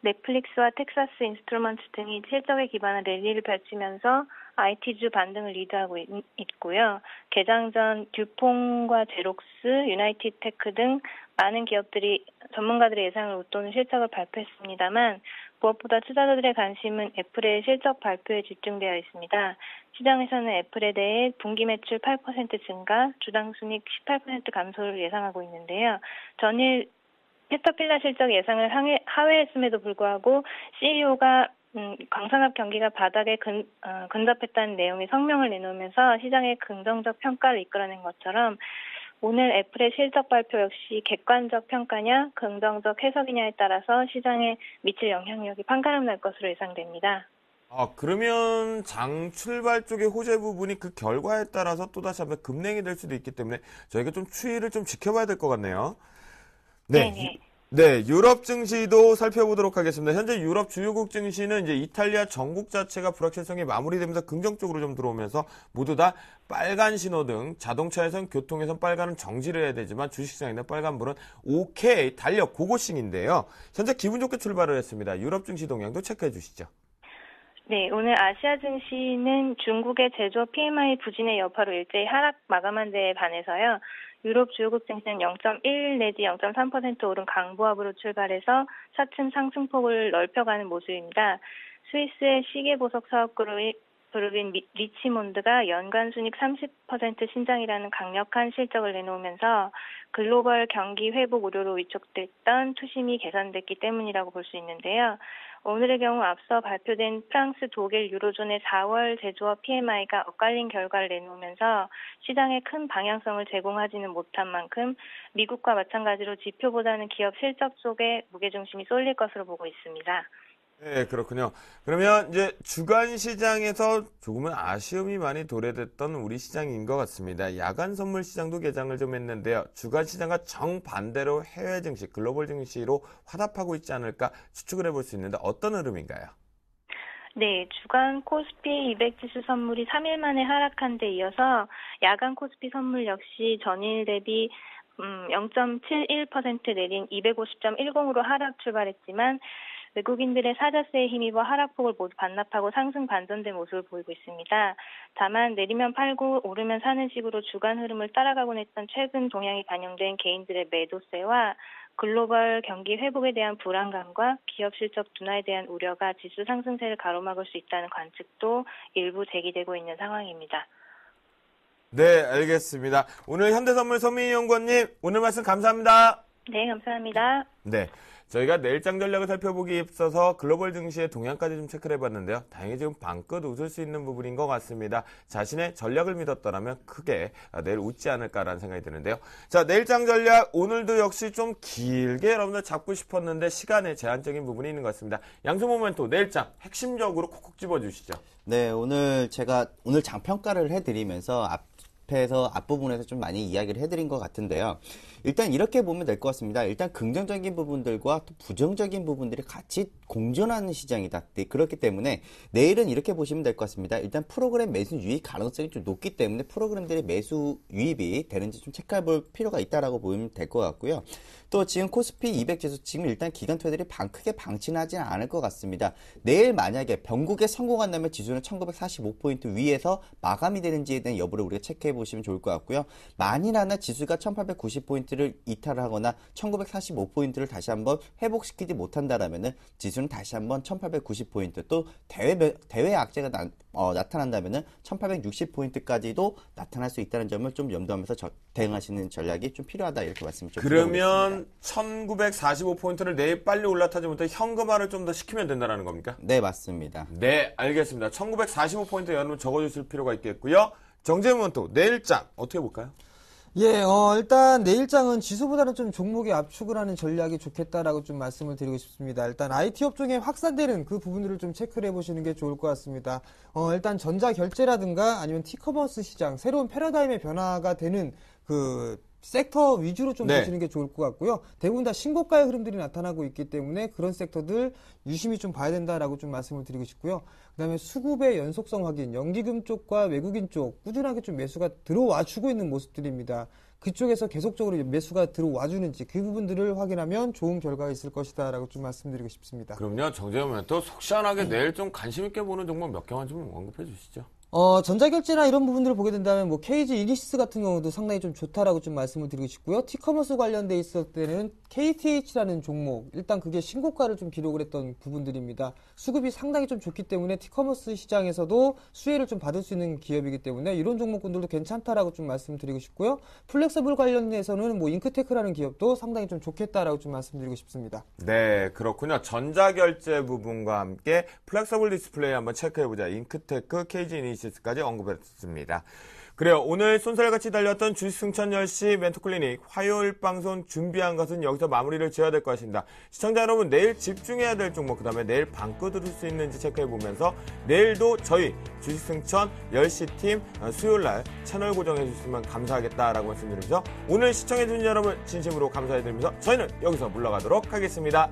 넷플릭스와 텍사스 인스트루먼트 등이 실적에 기반한 랠리를 펼치면서 IT주 반등을 리드하고 있고요. 개장 전 듀퐁과 제록스, 유나이티드테크 등 많은 기업들이 전문가들의 예상을 웃도는 실적을 발표했습니다만 무엇보다 투자자들의 관심은 애플의 실적 발표에 집중되어 있습니다. 시장에서는 애플에 대해 분기 매출 8% 증가, 주당 순이익 18% 감소를 예상하고 있는데요. 전일 캐터필라 실적 예상을 하회했음에도 불구하고 CEO가 광산업 경기가 바닥에 근접했다는 내용의 성명을 내놓으면서 시장의 긍정적 평가를 이끌어낸 것처럼 오늘 애플의 실적 발표 역시 객관적 평가냐 긍정적 해석이냐에 따라서 시장에 미칠 영향력이 판가름 날 것으로 예상됩니다. 그러면 장 출발 쪽의 호재 부분이 그 결과에 따라서 또다시 한번 급냉이 될 수도 있기 때문에 저희가 좀 추이를 좀 지켜봐야 될 것 같네요. 네네. 네, 유럽 증시도 살펴보도록 하겠습니다. 현재 유럽 주요국 증시는 이제 이탈리아 전국 자체가 불확실성이 마무리되면서 긍정적으로 좀 들어오면서 모두 다 빨간 신호등, 자동차에선 교통에선 빨간은 정지를 해야 되지만 주식시장에는 빨간불은 오케이, 달력, 고고싱인데요. 현재 기분 좋게 출발을 했습니다. 유럽 증시 동향도 체크해 주시죠. 네, 오늘 아시아 증시는 중국의 제조업 PMI 부진의 여파로 일제히 하락 마감한 데에 반해서요. 유럽 주요국 증시는 0.1 내지 0.3% 오른 강보합으로 출발해서 차츰 상승폭을 넓혀가는 모습입니다. 스위스의 시계보석 사업그룹인 리치몬드가 연간 순이익 30% 신장이라는 강력한 실적을 내놓으면서 글로벌 경기 회복 우려로 위축됐던 투심이 개선됐기 때문이라고 볼 수 있는데요. 오늘의 경우 앞서 발표된 프랑스, 독일, 유로존의 4월 제조업 PMI가 엇갈린 결과를 내놓으면서 시장에 큰 방향성을 제공하지는 못한 만큼 미국과 마찬가지로 지표보다는 기업 실적 쪽에 무게중심이 쏠릴 것으로 보고 있습니다. 네, 그렇군요. 그러면 이제 주간 시장에서 조금은 아쉬움이 많이 도래됐던 우리 시장인 것 같습니다. 야간 선물 시장도 개장을 좀 했는데요. 주간 시장과 정반대로 해외 증시, 글로벌 증시로 화답하고 있지 않을까 추측을 해볼 수 있는데 어떤 흐름인가요? 네, 주간 코스피 200 지수 선물이 3일 만에 하락한 데 이어서 야간 코스피 선물 역시 전일 대비 0.71% 내린 250.10으로 하락 출발했지만 외국인들의 사자세에 힘입어 하락폭을 모두 반납하고 상승 반전된 모습을 보이고 있습니다. 다만 내리면 팔고 오르면 사는 식으로 주간 흐름을 따라가곤 했던 최근 동향이 반영된 개인들의 매도세와 글로벌 경기 회복에 대한 불안감과 기업 실적 둔화에 대한 우려가 지수 상승세를 가로막을 수 있다는 관측도 일부 제기되고 있는 상황입니다. 네, 알겠습니다. 오늘 현대선물 손민희 연구원님, 오늘 말씀 감사합니다. 네, 감사합니다. 네. 저희가 내일장 전략을 살펴보기에 앞서서 글로벌 증시의 동향까지 좀 체크를 해봤는데요. 다행히 지금 방긋 웃을 수 있는 부분인 것 같습니다. 자신의 전략을 믿었더라면 크게 내일 웃지 않을까라는 생각이 드는데요. 자, 내일장 전략 오늘도 역시 좀 길게 여러분들 잡고 싶었는데 시간에 제한적인 부분이 있는 것 같습니다. 양수 모멘토 내일장 핵심적으로 콕콕 집어주시죠. 네, 오늘 제가 오늘 장평가를 해드리면서 앞부분에서 좀 많이 이야기를 해드린 것 같은데요. 일단 이렇게 보면 될 것 같습니다. 일단 긍정적인 부분들과 또 부정적인 부분들이 같이 공존하는 시장이다. 네, 그렇기 때문에 내일은 이렇게 보시면 될 것 같습니다. 일단 프로그램 매수 유입 가능성이 좀 높기 때문에 프로그램들의 매수 유입이 되는지 좀 체크해 볼 필요가 있다라고 보면 될 것 같고요. 또 지금 코스피 200 지수 지금 일단 기관투자들이 크게 방치하지는 않을 것 같습니다. 내일 만약에 변곡에 성공한다면 지수는 1945포인트 위에서 마감이 되는지에 대한 여부를 우리가 체크해 보시면 좋을 것 같고요. 만일하나 지수가 1890포인트를 이탈하거나 1945포인트를 다시 한번 회복시키지 못한다라면은 지수는 다시 한번 1890포인트 또 대외 악재가 나타난다면은 1860포인트까지도 나타날 수 있다는 점을 좀 염두하면서 대응하시는 전략이 좀 필요하다 이렇게 말씀 좀 드려보겠습니다. 그러면 1945포인트를 내일 빨리 올라타지 못해 현금화를 좀 더 시키면 된다는 겁니까? 네, 맞습니다. 네, 알겠습니다. 1945포인트 여러분 적어주실 필요가 있겠고요. 정재문 또 내일장 어떻게 볼까요? 예, 일단 내일장은 지수보다는 좀 종목의 압축을 하는 전략이 좋겠다라고 좀 말씀을 드리고 싶습니다. 일단 IT 업종에 확산되는 그 부분들을 좀 체크를 해보시는 게 좋을 것 같습니다. 일단 전자결제라든가 아니면 티커머스 시장, 새로운 패러다임의 변화가 되는 그 섹터 위주로 좀 보시는 게 좋을 것 같고요. 대부분 다 신고가의 흐름들이 나타나고 있기 때문에 그런 섹터들 유심히 좀 봐야 된다라고 좀 말씀을 드리고 싶고요. 그다음에 수급의 연속성 확인, 연기금 쪽과 외국인 쪽 꾸준하게 좀 매수가 들어와 주고 있는 모습들입니다. 그쪽에서 계속적으로 매수가 들어와 주는지 그 부분들을 확인하면 좋은 결과가 있을 것이다라고 좀 말씀드리고 싶습니다. 그럼요. 정재문 또 속 시원하게 내일 좀 관심 있게 보는 종목 몇 개만 좀 언급해 주시죠. 전자결제나 이런 부분들을 보게 된다면 뭐 KG 이니시스 같은 경우도 상당히 좀 좋다라고 좀 말씀을 드리고 싶고요. 티커머스 관련돼 있을 때는 KTH라는 종목, 일단 그게 신고가를 좀 기록을 했던 부분들입니다. 수급이 상당히 좀 좋기 때문에 티커머스 시장에서도 수혜를 좀 받을 수 있는 기업이기 때문에 이런 종목군들도 괜찮다라고 좀 말씀드리고 싶고요. 플렉서블 관련해서는 뭐 잉크테크라는 기업도 상당히 좀 좋겠다라고 좀 말씀드리고 싶습니다. 네, 그렇군요. 전자결제 부분과 함께 플렉서블 디스플레이 한번 체크해보자. 잉크테크, KG 이니시스까지 언급했습니다. 그래요. 오늘 순서를 같이 달렸던 주식 승천 10시 멘토클리닉 화요일 방송 준비한 것은 여기서 마무리를 지어야 될 것입니다. 시청자 여러분 내일 집중해야 될 종목 그다음에 내일 방긋 들을 수 있는지 체크해보면서 내일도 저희 주식 승천 10시 팀 수요일날 채널 고정해 주시면 감사하겠다라고 말씀드리면서 오늘 시청해주신 여러분 진심으로 감사해드리면서 저희는 여기서 물러가도록 하겠습니다.